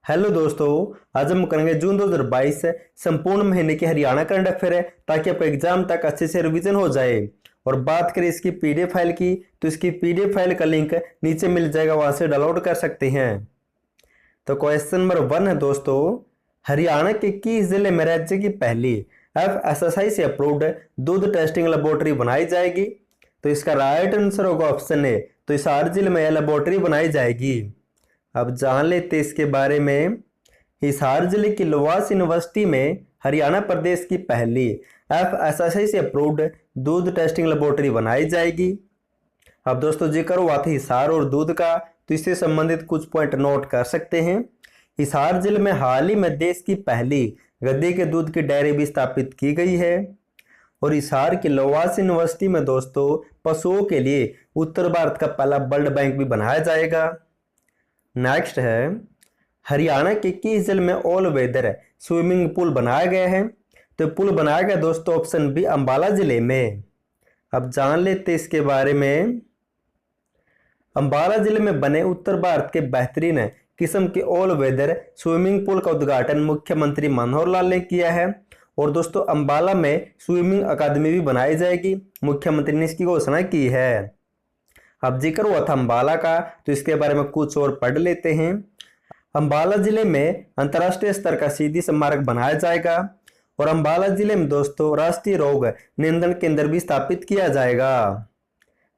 Hello दोस्तों। आज हम करेंगे जून 2022 से संपूर्ण महीने की हरियाणा करंट अफेयर है ताकि आपका एग्जाम तक अच्छे से रिवीजन हो जाए। और बात करें इसकी पीडीएफ फाइल की तो इसकी पीडीएफ फाइल का लिंक नीचे मिल जाएगा, वहां से डाउनलोड कर सकते हैं। तो क्वेश्चन नंबर 1 है दोस्तों, हरियाणा के किस जिले में राज्य की पहली FSSAI से अप्रूव्ड दूध टेस्टिंग लेबोरेटरी बनाई जाएगी? तो इसका राइट आंसर होगा ऑप्शन ए, तो हिसार जिले में यह लेबोरेटरी बनाई जाएगी। अब जान लेते इसके बारे में। हिसार जिले की लोवास यूनिवर्सिटी में हरियाणा प्रदेश की पहली FSSAI से अप्रूव्ड दूध टेस्टिंग लेबोरेटरी बनाई जाएगी। अब दोस्तों जिक्र हुआ था हिसार और दूध का, तो इससे संबंधित कुछ पॉइंट नोट कर सकते हैं। हिसार जिले में हाल ही में देश की पहली गद्दे के दूध की डेयरी भी स्थापित की गई है। और हिसार की लोवास यूनिवर्सिटी में दोस्तों पशुओं के लिए उत्तर भारत का पहला ब्लड बैंक भी बनाया जाएगा। नेक्स्ट है, हरियाणा के किस जिले में ऑल वेदर स्विमिंग पूल बनाया गया है? तो पुल बनाया गया दोस्तों ऑप्शन बी, अंबाला जिले में। अब जान लेते इसके बारे में। अंबाला जिले में बने उत्तर भारत के बेहतरीन किस्म के ऑल वेदर स्विमिंग पूल का उद्घाटन मुख्यमंत्री मनोहर लाल ने किया है। और दोस्तों अंबाला में स्विमिंग अकादमी भी बनाई जाएगी, मुख्यमंत्री ने इसकी घोषणा की है। अब जिक्र हुआ था अंबाला का, तो इसके बारे में कुछ और पढ़ लेते हैं। अंबाला जिले में अंतर्राष्ट्रीय स्तर का सीधी स्मारक बनाया जाएगा। और अंबाला जिले में दोस्तों राष्ट्रीय रोग नियंत्रण केंद्र भी स्थापित किया जाएगा।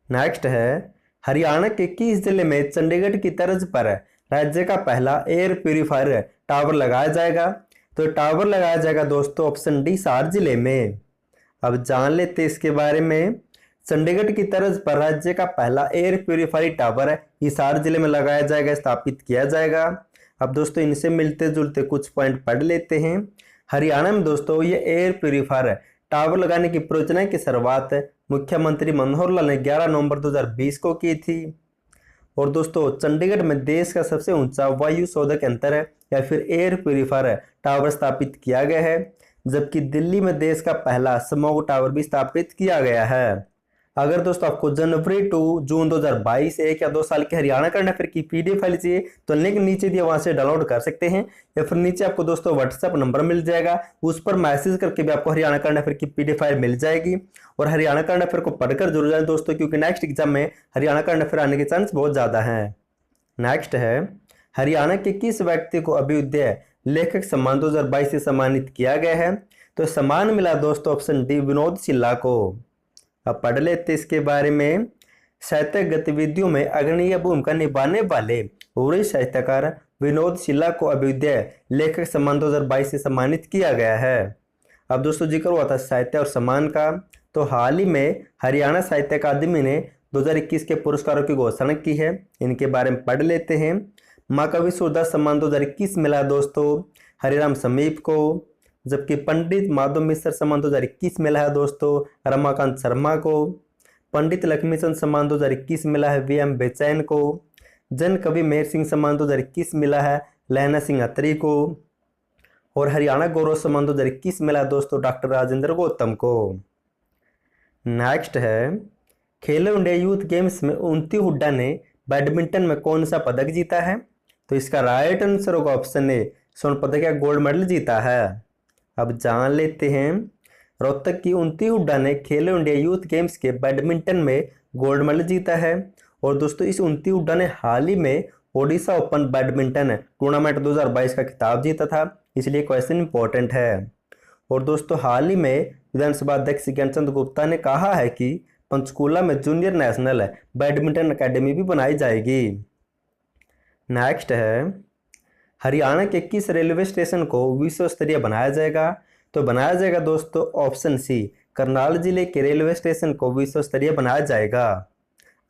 नेक्स्ट है, हरियाणा के किस जिले में चंडीगढ़ की तर्ज पर राज्य का पहला एयर प्यूरिफायर टावर लगाया जाएगा? तो टावर लगाया जाएगा दोस्तों ऑप्शन डी, हिसार जिले में। अब जान लेते इसके बारे में। चंडीगढ़ की तर्ज पर राज्य का पहला एयर प्यूरिफायर टावर हिसार जिले में लगाया जाएगा, स्थापित किया जाएगा। अब दोस्तों इनसे मिलते जुलते कुछ पॉइंट पढ़ लेते हैं। हरियाणा में दोस्तों ये एयर प्यूरिफायर टावर लगाने की परियोजना की शुरुआत मुख्यमंत्री मनोहर लाल ने 11 नवंबर 2020 को की थी। और दोस्तों चंडीगढ़ में देश का सबसे ऊंचा वायु शोधक यंत्र या फिर एयर प्यूरिफायर टावर स्थापित किया गया है, जबकि दिल्ली में देश का पहला स्मॉग टावर भी स्थापित किया गया है। अगर दोस्तों आपको जनवरी टू जून 2022 1 या 2 साल के हरियाणा करंट अफेयर की पीडीएफ फाइल चाहिए तो लिंक नीचे दिया, वहां से डाउनलोड कर सकते हैं। या फिर नीचे आपको दोस्तों व्हाट्सएप नंबर मिल जाएगा, उस पर मैसेज करके भी आपको हरियाणा करंट अफेयर की पीडीएफ फाइल मिल जाएगी। और हरियाणा करंट अफेयर को पढ़कर जरूर जाए दोस्तों, क्योंकि नेक्स्ट एग्जाम में हरियाणा करंट अफेयर आने के चांस बहुत ज्यादा है। नेक्स्ट है, हरियाणा के किस व्यक्ति को अभ्युदय लेखक सम्मान 2022 से सम्मानित किया गया है? तो सम्मान मिला दोस्तों ऑप्शन डी, विनोद सिल्ला को। अब पढ़ लेते इसके बारे में। साहित्यिक गतिविधियों में अग्रणीय भूमिका निभाने वाले वरिष्ठ साहित्यकार विनोद सिल्ला को अभ्युदय लेखक सम्मान 2022 से सम्मानित किया गया है। अब दोस्तों जिक्र हुआ था साहित्य और सम्मान का, तो हाल ही में हरियाणा साहित्य अकादमी ने 2021 के पुरस्कारों की घोषणा की है। इनके बारे में पढ़ लेते हैं। महाकवि सूरदास सम्मान 2021 मिला दोस्तों हरिराम समीप को, जबकि पंडित माधव मिश्र सम्मान 2021 मिला है दोस्तों रमाकांत शर्मा को। पंडित लक्ष्मीचंद सम्मान 2021 मिला है VM बेचैन को। जन कवि मेहर सिंह सम्मान 2021 मिला है लहना सिंह अत्री को। और हरियाणा गौरव सम्मान 2021 मिला है दोस्तों डॉक्टर राजेंद्र गौतम को। नेक्स्ट है, खेलो इंडिया यूथ गेम्स में उन्नति हुड्डा ने बैडमिंटन में कौन सा पदक जीता है? तो इसका राइट आंसर होगा ऑप्शन ए, स्वर्ण पदक या गोल्ड मेडल जीता है। अब जान लेते हैं। रोहतक की उन्नति हुड्डा ने खेलो इंडिया यूथ गेम्स के बैडमिंटन में गोल्ड मेडल जीता है। और दोस्तों इस उन्नति हुड्डा ने हाल ही में ओडिशा ओपन बैडमिंटन टूर्नामेंट 2022 का खिताब जीता था, इसलिए क्वेश्चन इंपॉर्टेंट है। और दोस्तों हाल ही में विधानसभा अध्यक्ष ज्ञानचंद गुप्ता ने कहा है कि पंचकूला में जूनियर नेशनल बैडमिंटन अकेडमी भी बनाई जाएगी। नेक्स्ट है, हरियाणा के किस रेलवे स्टेशन को विश्व स्तरीय बनाया जाएगा? तो बनाया जाएगा दोस्तों ऑप्शन सी, करनाल जिले के रेलवे स्टेशन को विश्व स्तरीय बनाया जाएगा।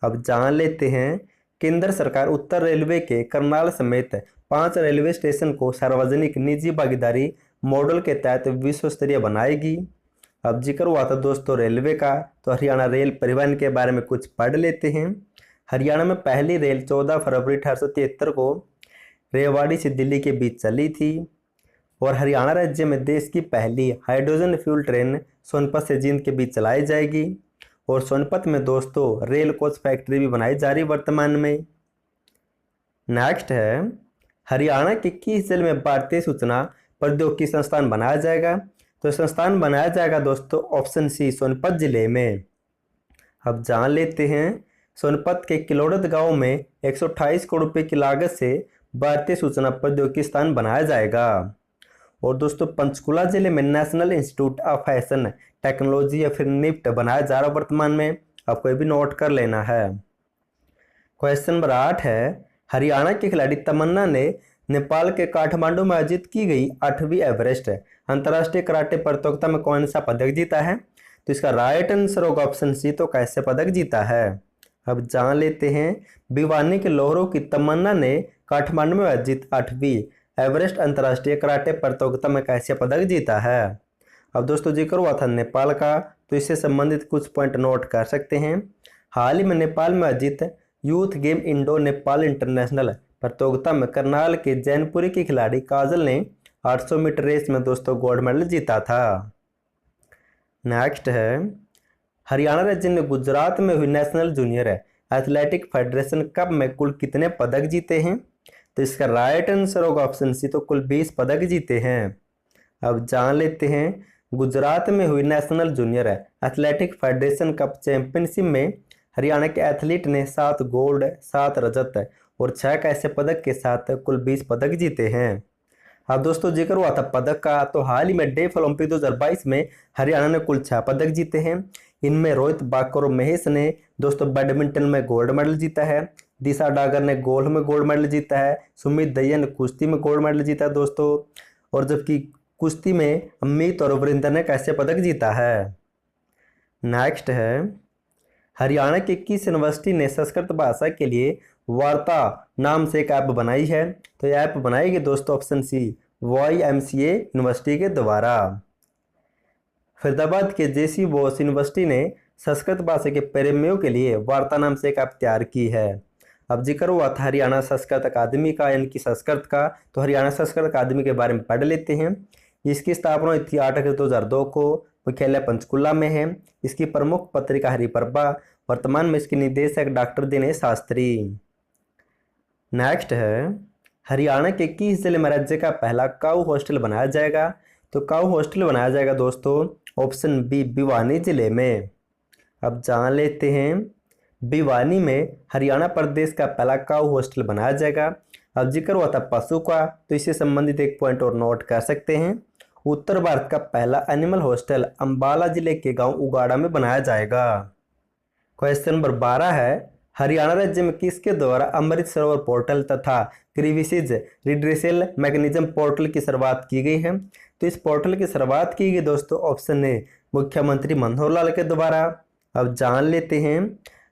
अब जान लेते हैं। केंद्र सरकार उत्तर रेलवे के करनाल समेत 5 रेलवे स्टेशन को सार्वजनिक निजी भागीदारी मॉडल के तहत विश्व स्तरीय बनाएगी। अब जिक्र हुआ था दोस्तों रेलवे का, तो हरियाणा रेल परिवहन के बारे में कुछ पढ़ लेते हैं। हरियाणा में पहली रेल 14 फरवरी 1873 को रेवाड़ी से दिल्ली के बीच चली थी। और हरियाणा राज्य में देश की पहली हाइड्रोजन फ्यूल ट्रेन सोनपत से जींद के बीच चलाई जाएगी। और सोनपत में दोस्तों रेल कोच फैक्ट्री भी बनाई जा रही वर्तमान में। नेक्स्ट है, हरियाणा के किस जिले में भारतीय सूचना प्रौद्योगिकी संस्थान बनाया जाएगा? तो संस्थान बनाया जाएगा दोस्तों ऑप्शन सी सोनीपत जिले में। अब जान लेते हैं सोनीपत के किलोड़द गांव में 128 करोड़ रुपए की लागत से भारतीय सूचना प्रौद्योगिकी संस्थान बनाया जाएगा। और दोस्तों पंचकुला जिले में national institute of fashion technology या फिर निफ्ट बनाया जा रहा वर्तमान में, आपको ये भी नोट कर लेना है। क्वेश्चन नंबर 8 है, हरियाणा के खिलाड़ी तमन्ना ने नेपाल के काठमांडू में आयोजित की गई 8वीं एवरेस्ट अंतर्राष्ट्रीय कराटे प्रतियोगिता में कौन सा पदक जीता है? तो इसका राइट आंसर होगा ऑप्शन सी, तो कैसे पदक जीता है। अब जान लेते हैं भिवानी के लोहरों की तमन्ना ने काठमांडू में आयोजित 8वीं एवरेस्ट अंतर्राष्ट्रीय कराटे प्रतियोगिता में कैसे पदक जीता है। अब दोस्तों जिक्र हुआ था नेपाल का, तो इससे संबंधित कुछ पॉइंट नोट कर सकते हैं। हाल ही में नेपाल में आयोजित youth game Indo Nepal international प्रतियोगिता में करनाल के जैनपुरी की खिलाड़ी काजल ने 800 मीटर रेस में दोस्तों गोल्ड मेडल जीता था। नेक्स्ट है, हरियाणा राज्य ने गुजरात में हुई national junior athletic federation cup में कुल कितने पदक जीते हैं? तो इसका राइट आंसर होगा ऑप्शन सी, तो कुल 20 पदक जीते हैं। अब जान लेते हैं गुजरात में हुई national junior athletic federation cup championship में हरियाणा के एथलीट ने 7 गोल्ड 7 रजत और 6 कैंस्य पदक के साथ कुल 20 पदक जीते हैं। अब दोस्तों जिक्र हुआ था पदक का, तो हाल ही में डेफ ओलंपिक 2022 में हरियाणा ने कुल 6 पदक जीते हैं। इनमें रोहित बाकर और महेश ने दोस्तों बैडमिंटन में गोल्ड मेडल जीता है, दिशा डागर ने गोल्फ में गोल्ड मेडल जीता है, सुमित दहिया ने कुश्ती में गोल्ड मेडल जीता है दोस्तों, और जबकि कुश्ती में अमित और वरिंदर ने कैंस्य पदक जीता है। नेक्स्ट है, हरियाणा की किस यूनिवर्सिटी ने संस्कृत भाषा के लिए वार्ता नाम से एक ऐप बनाई है? तो यह ऐप बनाई गई दोस्तों ऑप्शन सी YMCA यूनिवर्सिटी के द्वारा। फरीदाबाद के JC बोस यूनिवर्सिटी ने संस्कृत भाषा के प्रेमियों के लिए वार्ता नाम से एक ऐप तैयार की है। अब जिक्र हुआ था हरियाणा संस्कृत अकादमी का, यानी कि संस्कृत का, तो हरियाणा संस्कृत अकादमी के बारे में पढ़ लेते हैं। इसकी स्थापना हुई थी 8 अगस्त 2002 को, मुख्यालय पंचकुला में है। इसकी प्रमुख पत्रिका हरिप्रभा, वर्तमान में इसके निदेशक डॉक्टर दिनेश शास्त्री। नेक्स्ट है, हरियाणा के किस जिले में राज्य का पहला काऊ हॉस्टल बनाया जाएगा? तो काऊ हॉस्टल बनाया जाएगा दोस्तों ऑप्शन बी भिवानी जिले में। अब जान लेते हैं भिवानी में हरियाणा प्रदेश का पहला काऊ हॉस्टल बनाया जाएगा। अब जिक्र हुआ था पशु का, तो इससे संबंधित एक पॉइंट और नोट कर सकते हैं। उत्तर भारत का पहला एनिमल हॉस्टल अंबाला जिले के गांव उगाड़ा में बनाया जाएगा। क्वेश्चन नंबर 12 है, हरियाणा राज्य में किसके द्वारा अमृत सरोवर पोर्टल तथा ग्रीवेसेज रिड्रेसल मैकेनिज्म पोर्टल की शुरुआत की गई है? तो इस पोर्टल की शुरुआत की गई दोस्तों ऑप्शन ए मुख्यमंत्री मनोहर लाल के द्वारा। अब जान लेते हैं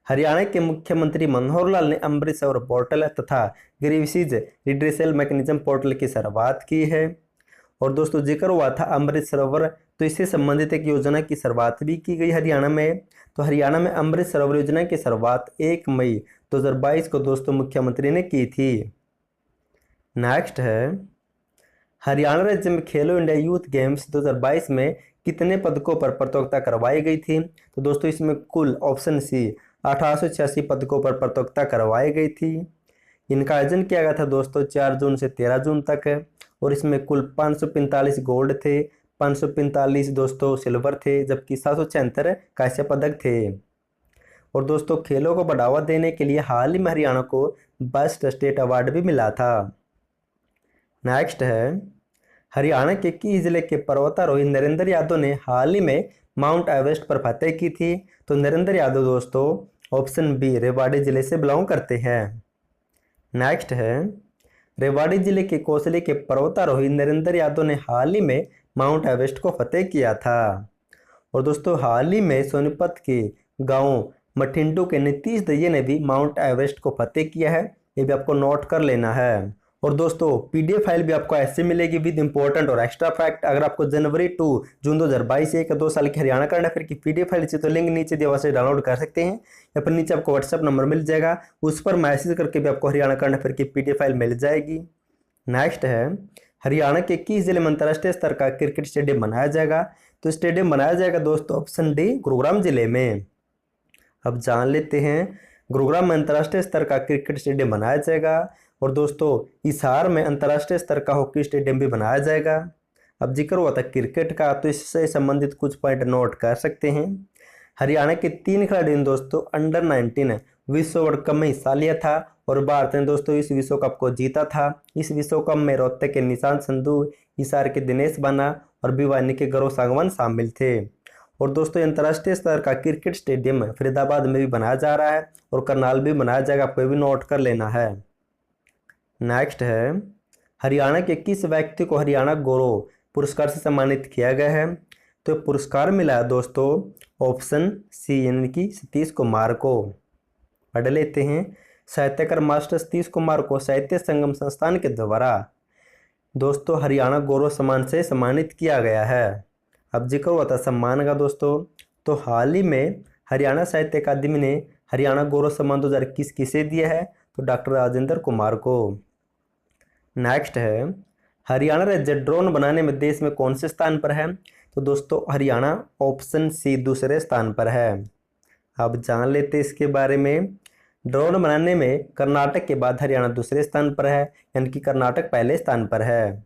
हरियाणा के मुख्यमंत्री मनोहर लाल ने अमृत सरोवर पोर्टल तथा ग्रीवेसेज रिड्रेसल मैकेनिज्म पोर्टल की शुरुआत की है। और दोस्तों जिक्र हुआ था अमृत सरोवर, तो इससे संबंधित एक योजना की शुरुआत भी की गई हरियाणा में। तो हरियाणा में अमृत सरोवर योजना की शुरुआत 1 मई 2022 को दोस्तों मुख्यमंत्री ने की थी। नेक्स्ट है, हरियाणा राज्य में खेलो इंडिया यूथ गेम्स 2022 में कितने पदकों पर प्रतियोगिता करवाई गई थी? तो दोस्तों इसमें कुल ऑप्शन सी 1886 पदकों पर प्रतियोगिता करवाई गई थी। इनका आयोजन किया गया था दोस्तों 4 जून से 13 जून तक, और इसमें कुल 545 गोल्ड थे, 545 दोस्तों सिल्वर थे, जबकि 776 कांस्य पदक थे। और दोस्तों खेलों को बढ़ावा देने के लिए हाल ही में हरियाणा को बेस्ट स्टेट अवार्ड भी मिला था। नेक्स्ट है, हरियाणा के किस जिले के पर्वतारोही नरेंद्र यादव ने हाल ही में माउंट एवरेस्ट पर फतह की थी? तो नरेंद्र यादव दोस्तों ऑप्शन बी रेवाड़ी जिले से बिलोंग करते हैं। नेक्स्ट है, रेवाड़ी जिले के कोसली के पर्वतारोही नरेंद्र यादव ने हाल ही में माउंट एवरेस्ट को फतेह किया था। और दोस्तों हाल ही में सोनीपत के गांव मठिंडू के नीतीश दहिया ने भी माउंट एवरेस्ट को फतेह किया है, ये भी आपको नोट कर लेना है। और दोस्तों PDF फाइल भी आपको ऐसे मिलेगी विद इंपॉर्टेंट और एक्स्ट्रा फैक्ट। अगर आपको जनवरी टू जून 2022 1 या 2 साल की हरियाणा करंट अफेयर की PDF फाइल चाहिए तो लिंक नीचे दिया हुआ से डाउनलोड कर सकते हैं, या फिर नीचे आपको WhatsApp नंबर मिल जाएगा, उस पर मैसेज करके भी आपको हरियाणा करंट अफेयर की PDF फाइल मिल जाएगी। नेक्स्ट है, हरियाणा के किस जिले में अंतर्राष्ट्रीय स्तर का क्रिकेट स्टेडियम बनाया जाएगा? तो स्टेडियम बनाया जाएगा दोस्तों ऑप्शन डी गुरुग्राम जिले में। अब जान लेते हैं गुरुग्राम में अंतर्राष्ट्रीय स्तर का क्रिकेट स्टेडियम बनाया जाएगा, और दोस्तों हिसार में अंतर्राष्ट्रीय स्तर का हॉकी स्टेडियम भी बनाया जाएगा। अब जिक्र हुआ था क्रिकेट का, तो इससे संबंधित कुछ पॉइंट नोट कर सकते हैं। हरियाणा के 3 खिलाड़ियों ने दोस्तों अंडर 19 विश्व वर्ल्ड कप में हिस्सा लिया था और भारत ने दोस्तों इस विश्व कप को जीता था। इस विश्व कप में रोहतक के निशांत संधू, हिसार के दिनेश बाना और भिवानी के गौरव सांगवान शामिल थे। और दोस्तों अंतर्राष्ट्रीय स्तर का क्रिकेट स्टेडियम फरीदाबाद में भी बनाया जा रहा है और करनाल भी बनाया जाएगा, आपको भी नोट कर लेना है। नेक्स्ट है, हरियाणा के किस व्यक्ति को हरियाणा गौरव पुरस्कार से सम्मानित किया गया है? तो पुरस्कार मिला है दोस्तों ऑप्शन सी यानी कि सतीश कुमार को। पढ़ लेते हैं। साहित्यकार मास्टर सतीश कुमार को साहित्य संगम संस्थान के द्वारा दोस्तों हरियाणा गौरव सम्मान से सम्मानित किया गया है। अब जिक्र हुआ था सम्मान का दोस्तों, तो हाल ही में हरियाणा साहित्य अकादमी ने हरियाणा गौरव सम्मान 2021 किसे दिया है? तो डॉक्टर राजेंद्र कुमार को। नेक्स्ट है, हरियाणा राज्य ड्रोन बनाने में देश में कौन से स्थान पर है? तो दोस्तों हरियाणा ऑप्शन सी दूसरे स्थान पर है। अब जान लेते इसके बारे में। ड्रोन बनाने में कर्नाटक के बाद हरियाणा दूसरे स्थान पर है, यानी कि कर्नाटक पहले स्थान पर है।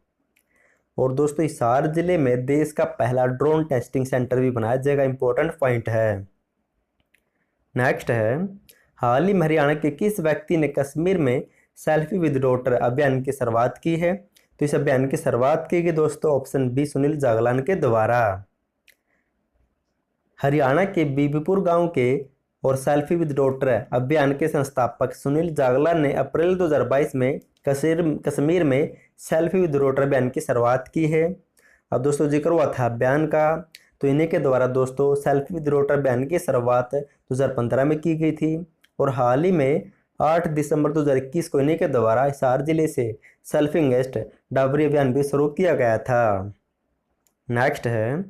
और दोस्तों हिसार जिले में देश का पहला ड्रोन टेस्टिंग सेंटर भी बनाया जाएगा, इंपॉर्टेंट पॉइंट है। नेक्स्ट है, हाल ही में हरियाणा के किस व्यक्ति ने कश्मीर में सेल्फी विद डॉटर अभियान की शुरुआत की है? तो इस अभियान की शुरुआत की गई दोस्तों ऑप्शन बी सुनील जागलान के द्वारा। हरियाणा के बीबीपुर गांव के और सेल्फी विद डॉटर अभियान के संस्थापक सुनील जागलान ने अप्रैल 2022 में कश्मीर में सेल्फी विद डॉटर अभियान की शुरुआत की है। अब दोस्तों जिक्र हुआ था अभियान का, तो इन्हीं के द्वारा दोस्तों सेल्फी विद डॉटर अभियान की शुरुआत 2015 में की गई थी और हाल ही में 8 दिसंबर 2021 को इन्हीं के द्वारा हिसार जिले से सेल्फिंगेस्ट डाबरी अभियान भी शुरू किया गया था। नेक्स्ट है,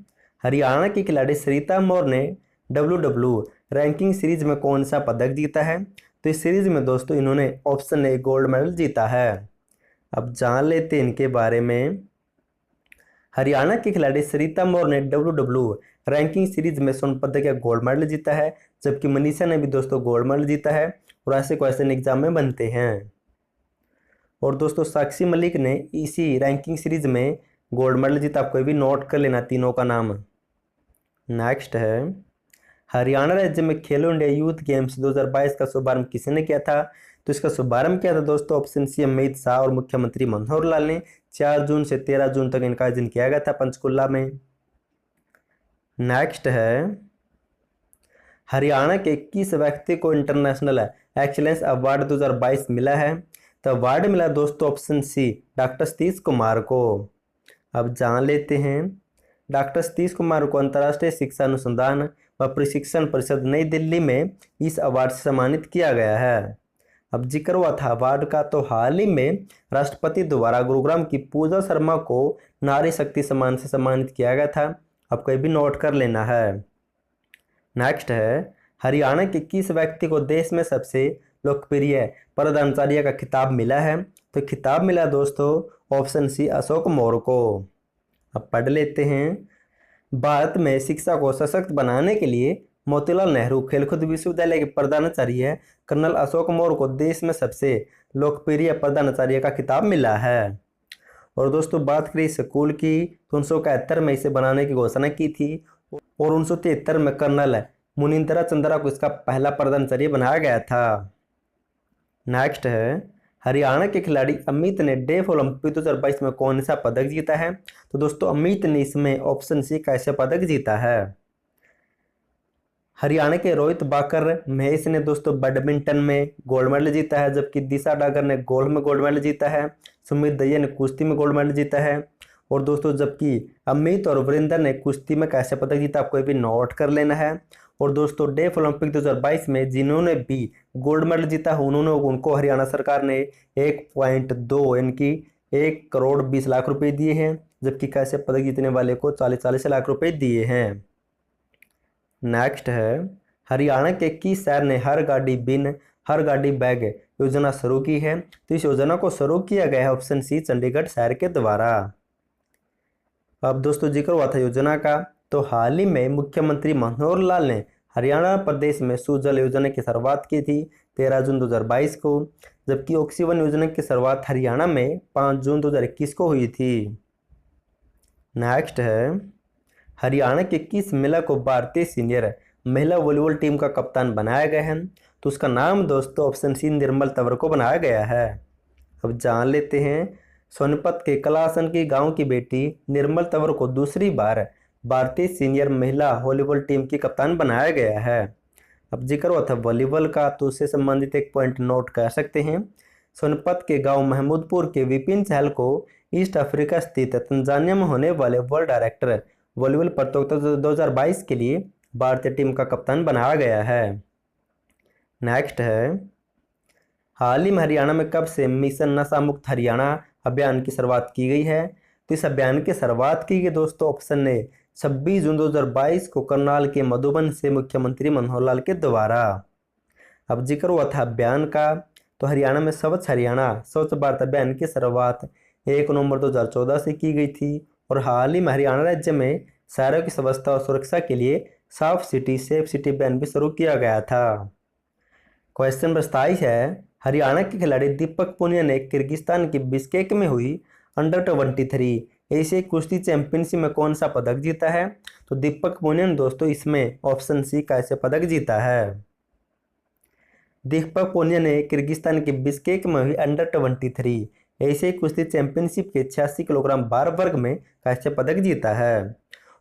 हरियाणा की खिलाड़ी सरिता मौर्य ने WW रैंकिंग सीरीज में कौन सा पदक जीता है? तो इस सीरीज में दोस्तों इन्होंने ऑप्शन ए गोल्ड मेडल जीता है। अब जान लेते हैं इनके बारे में। हरियाणा की खिलाड़ी सरिता मौर्य ने WW रैंकिंग सीरीज में स्वर्ण पदक या गोल्ड मेडल जीता है, जबकि मनीषा ने भी दोस्तों गोल्ड मेडल जीता है और ऐसे क्वेश्चन एग्जाम में बनते हैं। और दोस्तों साक्षी मलिक ने इसी रैंकिंग सीरीज में गोल्ड मेडल जीता, आपको भी नोट कर लेना तीनों का नाम। नेक्स्ट है, हरियाणा राज्य में खेलो इंडिया यूथ गेम्स 2022 का शुभारंभ किसने किया था? तो इसका शुभारंभ किया था दोस्तों ऑप्शन सी अमित शाह और मुख्यमंत्री मनोहर लाल ने। 4 जून से 13 जून तक इनका आयोजन किया गया था पंचकुला में। नेक्स्ट है, हरियाणा के किस व्यक्ति को इंटरनेशनल एक्सीलेंस अवार्ड 2022 मिला है? तो अवार्ड मिला दोस्तों option C doctor Satish Kumar को। अब जान लेते हैं। डॉक्टर सतीश कुमार को अंतर्राष्ट्रीय शिक्षा अनुसंधान व प्रशिक्षण परिषद नई दिल्ली में इस अवार्ड से सम्मानित किया गया है। अब जिक्र हुआ था अवार्ड का, तो हाल ही में राष्ट्रपति द्वारा गुरुग्राम की पूजा शर्मा को नारी शक्ति सम्मान से सम्मानित किया गया था, आपको ये भी नोट कर लेना है। नेक्स्ट है, हरियाणा के किस व्यक्ति को देश में सबसे लोकप्रिय प्रधानाचार्य का खिताब मिला है? तो खिताब मिला दोस्तों ऑप्शन सी अशोक मौर्य को। अब पढ़ लेते हैं। भारत में शिक्षा को सशक्त बनाने के लिए मोतीलाल नेहरू खेलकूद विश्वविद्यालय के प्रधानाचार्य कर्नल अशोक मौर्य को देश में सबसे लोकप्रिय प्रधानाचार्य का खिताब मिला है। और दोस्तों बात करें स्कूल की, तो 1971 में इसे बनाने की घोषणा की थी और 1973 में कर्नल मुनिंदरा चंद्रा को इसका पहला प्रधानाचार्य बनाया गया था। नेक्स्ट है, हरियाणा के खिलाड़ी अमित ने डेफ ओलंपिक 2022 में कौन सा पदक जीता है? तो दोस्तों अमित ने इसमें ऑप्शन सी कैसे पदक जीता है। हरियाणा के रोहित बाकर महेश ने दोस्तों बैडमिंटन में गोल्ड मेडल जीता है, जबकि दिशा डागर ने गोल्फ में गोल्ड मेडल जीता है। सुमित दहिया ने कुश्ती में गोल्ड मेडल जीता है। और दोस्तों जबकि अमित और वीरेंद्र ने कुश्ती में कैसे पदक जीता, आपको भी नोट कर लेना है। और दोस्तों डेफ ओलंपिक 2022 में जिन्होंने भी गोल्ड मेडल जीता उनको हरियाणा सरकार ने 1.2 यानी कि 1,20,00,000 रुपए दिए हैं, जबकि कैसे पदक जीतने वाले को 40 लाख रुपए दिए हैं। नेक्स्ट है, हरियाणा के किस शहर ने हर गाड़ी बिन हर गाड़ी बैग योजना शुरू की है? तो इस योजना को शुरू किया गया है ऑप्शन सी चंडीगढ़ शहर के द्वारा। अब दोस्तों जिक्र हुआ था योजना का, तो हाल ही में मुख्यमंत्री मनोहर लाल ने हरियाणा प्रदेश में सुजल योजना की शुरुआत की थी 13 जून 2022 को, जबकि ऑक्सीवन योजना की शुरुआत हरियाणा में 5 जून 2021 को हुई थी। नेक्स्ट है, हरियाणा के किस महिला को भारतीय सीनियर महिला वॉलीबॉल टीम का कप्तान बनाया गया है? तो उसका नाम दोस्तों ऑप्शन सी निर्मल तंवर को बनाया गया है। अब जान लेते हैं, सोनीपत के कलासन की गांव की बेटी निर्मल तंवर को दूसरी बार भारतीय सीनियर महिला वॉलीबॉल टीम की कप्तान बनाया गया है। अब जिक्र हुआ था वॉलीबॉल का, तो उससे संबंधित एक पॉइंट नोट कर सकते हैं। सोनीपत के गांव महमूदपुर के विपिन चहल को ईस्ट अफ्रीका स्थित तंजानिया में होने वाले वर्ल्ड डायरेक्टर वॉलीबॉल प्रतियोगिता 2022 के लिए भारतीय टीम का कप्तान बनाया गया है। नेक्स्ट है, हाल ही में हरियाणा में कब से मिशन नशा मुक्त हरियाणा अभियान की शुरुआत की गई है? तो इस अभियान की शुरुआत की गई दोस्तों ऑप्शन ने 26 जून 2022 को करनाल के मधुबन से मुख्यमंत्री मनोहर लाल के द्वारा। अब जिक्र हुआ था अभियान का, तो हरियाणा में स्वच्छ हरियाणा स्वच्छ भारत अभियान की शुरुआत 1 नवंबर 2014 से की गई थी और हाल ही में हरियाणा राज्य में शहरों की व्यवस्था और सुरक्षा के लिए साफ सिटी सेफ सिटी अभियान भी शुरू किया गया था। क्वेश्चन नंबर 27 है, हरियाणा के खिलाड़ी दीपक पुनिया ने किर्गिस्तान की बिश्केक में हुई अंडर-23 एशियाई कुश्ती चैंपियनशिप में कौन सा पदक जीता है? तो दीपक पुनिया ने दोस्तों इसमें ऑप्शन सी का ऐसे पदक जीता है। दीपक पुनिया ने किर्गिस्तान की बिश्केक में हुई अंडर-23 एशियाई कुश्ती चैंपियनशिप के 86 किलोग्राम भार वर्ग में कांस्य पदक जीता है।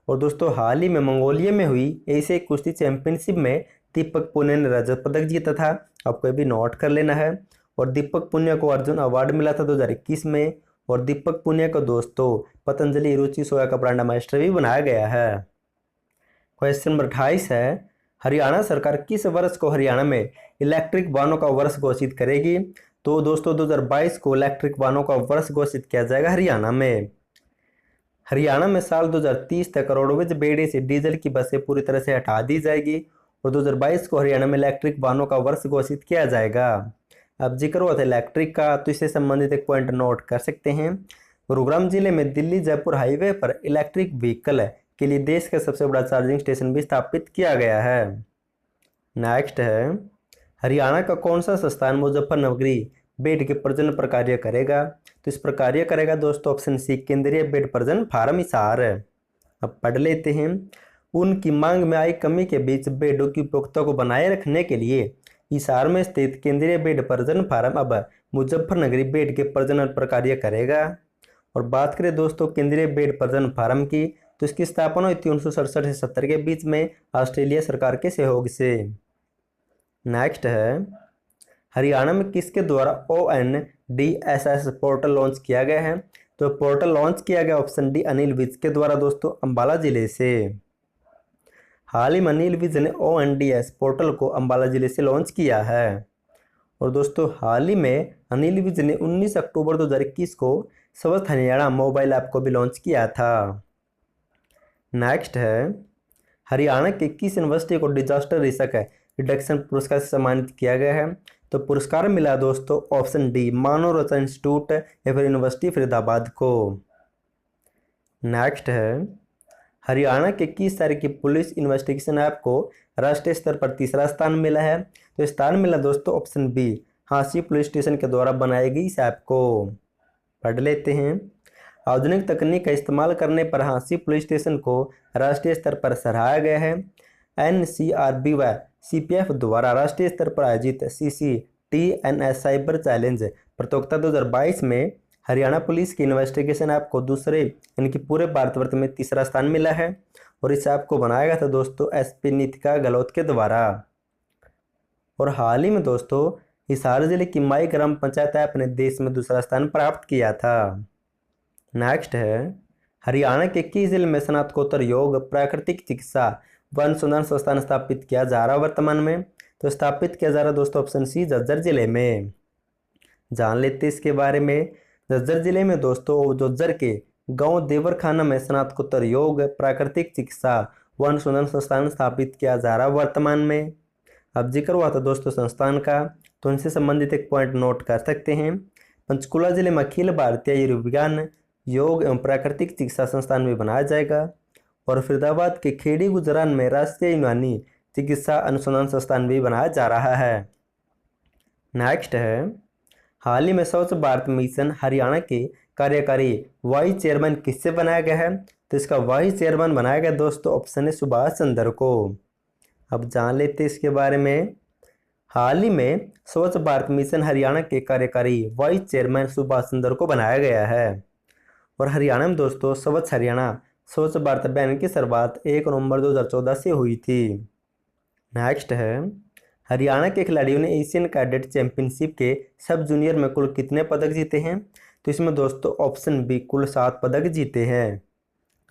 और दोस्तों हाल ही में मंगोलिया में हुई एशियाई कुश्ती चैंपियनशिप में दीपक पुनिया ने रजत पदक जीता था, आपको भी नोट कर लेना है। और दीपक पुनिया को अर्जुन अवार्ड मिला था 2021 में और दीपक पुनिया को दोस्तों पतंजलि रुचि सोया का ब्रांड एम्बेसडर भी बनाया गया है। क्वेश्चन नंबर 28 है, हरियाणा सरकार किस वर्ष को हरियाणा में इलेक्ट्रिक वाहनों का वर्ष घोषित करेगी? तो दोस्तों 2022 को इलेक्ट्रिक वाहनों का वर्ष घोषित किया जाएगा हरियाणा में। हरियाणा में साल 2030 तक रोडवेज बेड़े से डीजल की बसें पूरी तरह से हटा दी जाएगी और 2022 को हरियाणा में इलेक्ट्रिक वाहनों का वर्ष घोषित किया जाएगा। अब जिक्र हुआ था इलेक्ट्रिक का, तो इससे संबंधित एक पॉइंट नोट कर सकते हैं। गुरुग्राम जिले में दिल्ली जयपुर हाईवे पर इलेक्ट्रिक व्हीकल के लिए देश का सबसे बड़ा चार्जिंग स्टेशन भी स्थापित किया गया है। नेक्स्ट है, हरियाणा का कौन सा संस्थान मुजफ्फरनगरी बेड के प्रजनन पर कार्य करेगा? तो इस पर कार्य करेगा दोस्तों ऑप्शन सी केंद्रीय बेड प्रजनन फार्म हिसार। अब पढ़ लेते हैं, उनकी मांग में आई कमी के बीच बेडों की उपयोगिता को बनाए रखने के लिए हिसार में स्थित केंद्रीय बेड प्रजनन फार्म अब मुजफ्फरनगरी बेड के प्रजनन पर कार्य करेगा। और बात करें दोस्तों केंद्रीय बेड प्रजनन फार्म की, तो इसकी स्थापना हुई थी 1967 से 70 के बीच में ऑस्ट्रेलिया सरकार के सहयोग से। नेक्स्ट है, हरियाणा में किसके द्वारा ONDSS पोर्टल लॉन्च किया गया है? तो पोर्टल लॉन्च किया गया ऑप्शन डी अनिल विज के द्वारा दोस्तों अंबाला जिले से। हाल ही में अनिल विज ने ONDS पोर्टल को अंबाला जिले से लॉन्च किया है। और दोस्तों हाल ही में अनिल विज ने 19 अक्टूबर 2021 को स्वच्छ हरियाणा मोबाइल ऐप को भी लॉन्च किया था। नेक्स्ट है, हरियाणा के किस यूनिवर्सिटी को डिजास्टर रिस्क रिडक्शन पुरस्कार से सम्मानित किया गया है? तो पुरस्कार मिला दोस्तों ऑप्शन डी मानव रचना इंस्टीट्यूट या फिर यूनिवर्सिटी फरीदाबाद को। नेक्स्ट है, हरियाणा के किस तरह की पुलिस इन्वेस्टिगेशन ऐप को राष्ट्रीय स्तर पर तीसरा स्थान मिला है? तो स्थान मिला दोस्तों option B Hansi police station के द्वारा बनाई गई इस ऐप को। पढ़ लेते हैं, आधुनिक तकनीक का इस्तेमाल करने पर हांसी पुलिस स्टेशन को राष्ट्रीय स्तर पर सराहा गया है। NCRB व CPF द्वारा राष्ट्रीय स्तर पर आयोजित CCTNS साइबर चैलेंज प्रतियोगिता 2022 में हरियाणा पुलिस की इन्वेस्टिगेशन ऐप को दूसरे यानी पूरे भारतवर्ष में तीसरा स्थान मिला है और इस ऐप को बनाया गया था दोस्तों SP नीतिका गहलोत के द्वारा। और हाल ही में दोस्तों हिसार जिले की माई ग्राम पंचायत ऐप ने देश में दूसरा स्थान प्राप्त किया था। नेक्स्ट है, हरियाणा के किस जिले में स्नातकोत्तर योग प्राकृतिक चिकित्सा व अनुसंधान संस्थान स्थापित किया जा रहा वर्तमान में? तो स्थापित किया जा रहा दोस्तों ऑप्शन सी झज्जर जिले में। जान लेते इसके बारे में। झज्जर जिले में दोस्तों झज्जर के गांव देवरखाना में स्नातकोत्तर योग प्राकृतिक चिकित्सा व अनुसंधान संस्थान स्थापित किया जा रहा वर्तमान में। अब जिक्र हुआ था दोस्तों संस्थान का, तो इनसे संबंधित एक पॉइंट नोट कर सकते हैं। पंचकुला जिले में अखिल भारतीय आयुर्विज्ञान योग एवं प्राकृतिक चिकित्सा संस्थान भी बनाया जाएगा। और फरीदाबाद के खेड़ी गुजरान में राष्ट्रीय यूनानी चिकित्सा अनुसंधान संस्थान भी बनाया जा रहा है। नेक्स्ट है, हाल ही में स्वच्छ भारत मिशन हरियाणा के कार्यकारी वाइस चेयरमैन किससे बनाया गया है? तो इसका वाइस चेयरमैन बनाया गया दोस्तों, ऑप्शन है सुभाष चंद्र को। अब जान लेते हैं इसके बारे में। हाल ही में स्वच्छ भारत मिशन हरियाणा के कार्यकारी वाइस चेयरमैन सुभाष चंद्र को बनाया गया है। और हरियाणा में दोस्तों स्वच्छ हरियाणा स्वच्छ भारत अभियान की शुरुआत 1 नवंबर 2014 से हुई थी। नेक्स्ट है, हरियाणा के खिलाड़ियों ने एशियन कैडेट चैंपियनशिप के सब जूनियर में कुल कितने पदक जीते हैं? तो इसमें दोस्तों ऑप्शन बी कुल 7 पदक जीते हैं।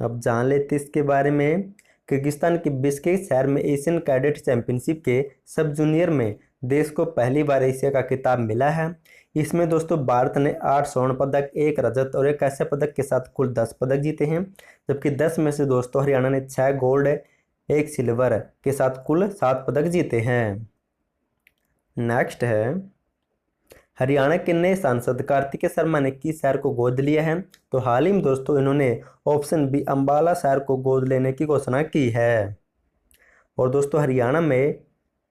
अब जान लेते इसके बारे में। किर्गिस्तान के बिश्केक शहर में एशियन कैडेट चैंपियनशिप के सब जूनियर में देश को पहली बार एशिया का खिताब मिला है। इसमें दोस्तों भारत ने 8 स्वर्ण पदक, 1 रजत और 1 कांस्य पदक के साथ कुल 10 पदक जीते हैं, जबकि 10 में से दोस्तों हरियाणा ने 6 गोल्ड, 1 सिल्वर के साथ कुल 7 पदक जीते हैं। नेक्स्ट है, हरियाणा के नए सांसद कार्तिकेय शर्मा ने किस शहर को गोद लिया है? तो हाल ही में दोस्तों इन्होंने ऑप्शन बी अंबाला शहर को गोद लेने की घोषणा की है। और दोस्तों हरियाणा में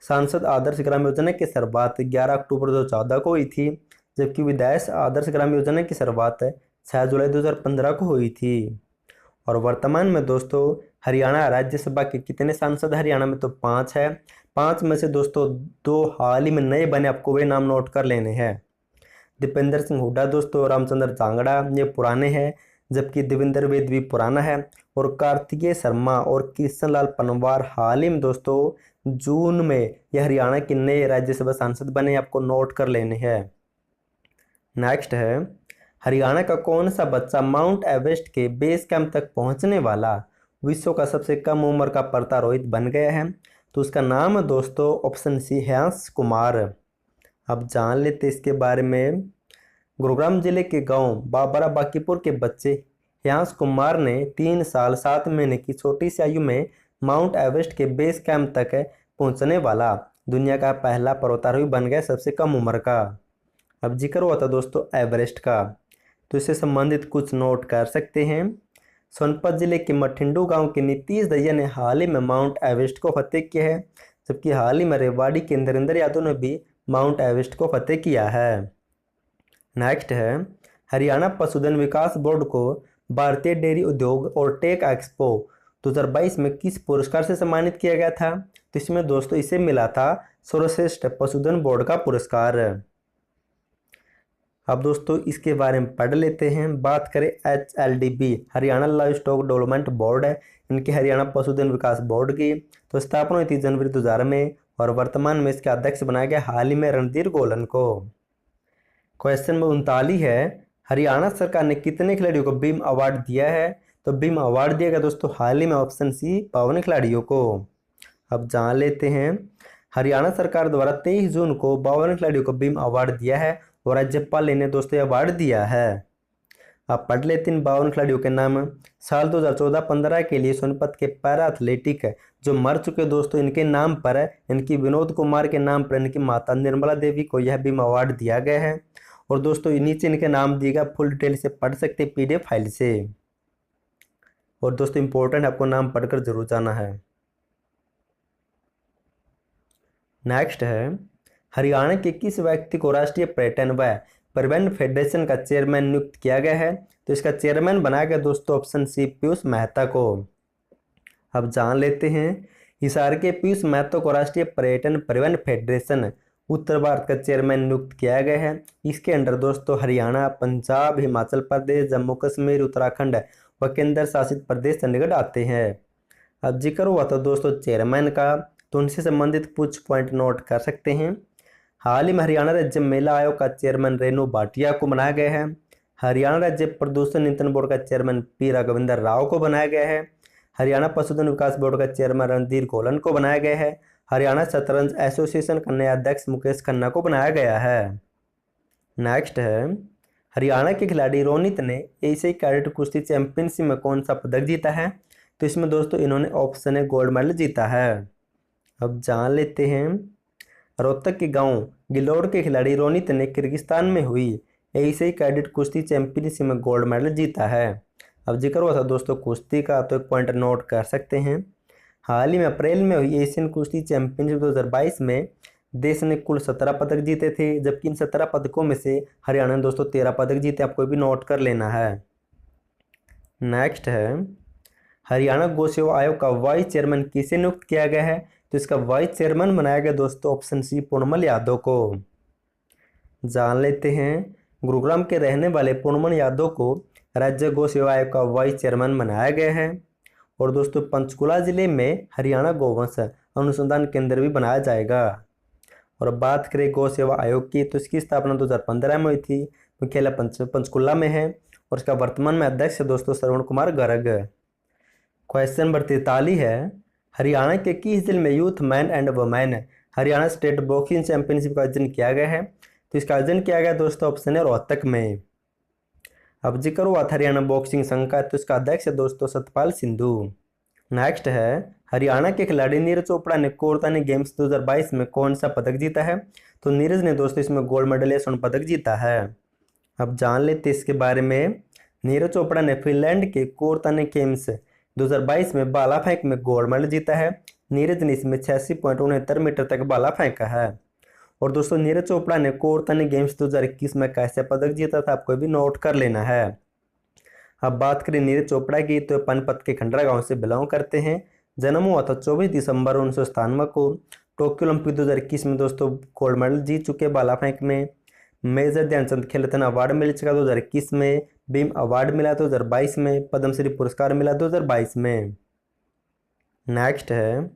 सांसद आदर्श ग्राम योजना की शुरुआत 11 अक्टूबर 2014 को हुई थी, जबकि विधायक आदर्श ग्राम योजना की शुरुआत 6 जुलाई 2015 को हुई थी। और वर्तमान में दोस्तों हरियाणा राज्यसभा के कितने सांसद? हरियाणा में तो 5 है। 5 में से दोस्तों 2 हाल ही में नए बने, आपको वे नाम नोट कर लेने हैं। दीपेंद्र सिंह हुड्डा दोस्तों, रामचंद्र जांगड़ा ये पुराने हैं, जबकि देवेंद्र वेद भी पुराना है। और कार्तिकेय शर्मा और कृष्ण लाल पनवार हाल ही में दोस्तों जून में ये हरियाणा के नए राज्यसभा सांसद बने, आपको नोट कर लेने हैं। नेक्स्ट है, हरियाणा का कौन सा बच्चा माउंट एवरेस्ट के बेस कैंप तक पहुंचने वाला विश्व का सबसे कम उम्र का पर्वतारोही बन गया है? तो उसका नाम है दोस्तों ऑप्शन सी ह्यांस कुमार। अब जान लेते इसके बारे में। गुरुग्राम जिले के गांव बाबरा बाकीपुर के बच्चे ह्यांस कुमार ने 3 साल 7 महीने की छोटी सी आयु में माउंट एवरेस्ट के बेस कैंप तक पहुंचने वाला दुनिया का पहला पर्वतारोही बन गया सबसे कम उम्र का। अब जिक्र हुआ था दोस्तों एवरेस्ट का, तो इससे संबंधित कुछ नोट कर सकते हैं। सोनपत जिले के मठिंडू गांव के नीतीश दहिया ने हाल ही में माउंट एवरेस्ट को फतेह किया है, जबकि हाल ही में रेवाड़ी के नरेंद्र यादव ने भी माउंट एवरेस्ट को फतेह किया है। नेक्स्ट है, हरियाणा पशुधन विकास बोर्ड को भारतीय डेयरी उद्योग और टेक एक्सपो 2022 में किस पुरस्कार से सम्मानित किया गया था? तो इसमें दोस्तों इसे मिला था सर्वश्रेष्ठ पशुधन बोर्ड का पुरस्कार। अब दोस्तों इसके बारे में पढ़ लेते हैं। बात करें HLDB Haryana live stock development board है, इनके हरियाणा पशुधन विकास बोर्ड की तो स्थापना हुई थी जनवरी 2000 में, और वर्तमान में इसके अध्यक्ष बनाया गया हाल ही में रणधीर गोलन को। क्वेश्चन नंबर 39 है, हरियाणा सरकार ने कितने खिलाड़ियों को बीम अवार्ड दिया है? तो बीम अवार्ड दिया गया दोस्तों हाल ही में ऑप्शन सी 52 खिलाड़ियों को। अब जान लेते हैं, हरियाणा सरकार द्वारा 23 जून को 52 खिलाड़ियों को बीम अवार्ड दिया है और राज्यपाल ने दोस्तों अवार्ड दिया है। अब पढ़ लेते हैं 52 खिलाड़ियों के नाम। साल 2014-15 के लिए सोनीपत के पैरा एथलेटिक जो मर चुके दोस्तों, इनके नाम पर इनकी विनोद कुमार के नाम पर इनकी माता निर्मला देवी को यह बीम अवार्ड दिया गया है। और दोस्तों नीचे इनके नाम दिए गए, फुल डिटेल से पढ़ सकते PDF फाइल से। और दोस्तों इंपॉर्टेंट, आपको नाम पढ़कर जरूर जाना है। नेक्स्ट है, हरियाणा के किस व्यक्ति को राष्ट्रीय पर्यटन व परिवहन फेडरेशन का चेयरमैन नियुक्त किया गया है? तो इसका चेयरमैन बनाया गया दोस्तों ऑप्शन सी पीयूष मेहता को। अब जान लेते हैं, हिसार के पीयूष मेहता को राष्ट्रीय पर्यटन परिवहन फेडरेशन उत्तर भारत का चेयरमैन नियुक्त किया गया है। इसके अंडर दोस्तों हरियाणा, पंजाब, हिमाचल प्रदेश, जम्मू कश्मीर, उत्तराखंड व केंद्र शासित प्रदेश चंडीगढ़ आते हैं। अब जिक्र हुआ था दोस्तों चेयरमैन का, तो उनसे संबंधित कुछ पॉइंट नोट कर सकते हैं। हाल ही में हरियाणा राज्य महिला आयोग का चेयरमैन रेणु भाटिया को बनाया गया है। हरियाणा राज्य प्रदूषण नियंत्रण बोर्ड का चेयरमैन P राघवेंद्र राव को बनाया गया है। हरियाणा पशुधन विकास बोर्ड का चेयरमैन रणधीर गोलन को बनाया गया है। हरियाणा शतरंज एसोसिएशन का नया अध्यक्ष मुकेश खन्ना को बनाया गया है। नेक्स्ट है, हरियाणा के खिलाड़ी रोनित ने एशियाई कैडेट कुश्ती चैंपियनशिप में कौन सा पदक जीता है? तो इसमें दोस्तों इन्होंने ऑप्शन ए गोल्ड मेडल जीता है। अब जान लेते हैं, रोहतक के गांव गिलोड़ के खिलाड़ी रोनित ने किर्गिस्तान में हुई एशियाई कैडेट कुश्ती चैंपियनशिप में गोल्ड मेडल जीता है। अब जिक्र हुआ था दोस्तों कुश्ती का, तो एक पॉइंट नोट कर सकते हैं। हाल ही में अप्रैल में हुई एशियन कुश्ती चैंपियनशिप 2022 में देश ने कुल 17 पदक जीते थे, जबकि इन 17 पदकों में से हरियाणा ने दोस्तों 13 पदक जीते। आपको भी नोट कर लेना है। नेक्स्ट है, हरियाणा गौ सेवा आयोग का वाइस चेयरमैन किसे नियुक्त किया गया है? तो इसका वाइस चेयरमैन बनाया गया दोस्तों ऑप्शन सी पूर्णमल यादव को। जान लेते हैं, गुरुग्राम के रहने वाले पूर्णमल यादव को राज्य गौ सेवा आयोग का वाइस चेयरमैन बनाया गया है। और दोस्तों पंचकुला जिले में हरियाणा गौवंश अनुसंधान केंद्र भी बनाया जाएगा। और बात करें गौ सेवा आयोग की, तो इसकी स्थापना 2015 में हुई थी। मुख्यालय पंचकुला में है और इसका वर्तमान में अध्यक्ष है दोस्तों श्रवण कुमार गर्ग। क्वेश्चन नंबर 43 है, हरियाणा के किस जिले में youth man and women Haryana state boxing championship का आयोजन किया गया है? तो इसका आयोजन किया गया दोस्तों ऑप्शन है रोहतक में। अब जिक्र हुआ था हरियाणा बॉक्सिंग संघ का, तो इसका अध्यक्ष है दोस्तों सतपाल सिंधु। नेक्स्ट है, हरियाणा के खिलाड़ी नीरज चोपड़ा ने कोरतानी गेम्स 2022 में कौन सा पदक जीता है? तो नीरज ने दोस्तों इसमें गोल्ड मेडल या स्वर्ण पदक जीता है। अब जान लेते इसके बारे में। नीरज चोपड़ा ने फिनलैंड के कोरतानी गेम्स 2022 में भाला फेंक में गोल्ड मेडल जीता है। नीरज ने इसमें 86.69 मीटर तक भाला फेंका है। और दोस्तों नीरज चोपड़ा ने कोरतानी गेम्स 2021 में कैसे पदक जीता था? आपको भी नोट कर लेना है। अब बात करें नीरज चोपड़ा की, तो पनपत के खंडरा गांव से बिलोंग करते हैं। जन्म हुआ था 24 दिसंबर 1997 को। टोक्यो ओलंपिक 2021 में दोस्तों गोल्ड मेडल जीत चुके भाला फेंक में। मेजर ध्यानचंद खेल रत्न अवार्ड मिल चुका 2021 में। भीम अवार्ड मिला 2022 में। पद्मश्री पुरस्कार मिला 2022 में। नेक्स्ट है,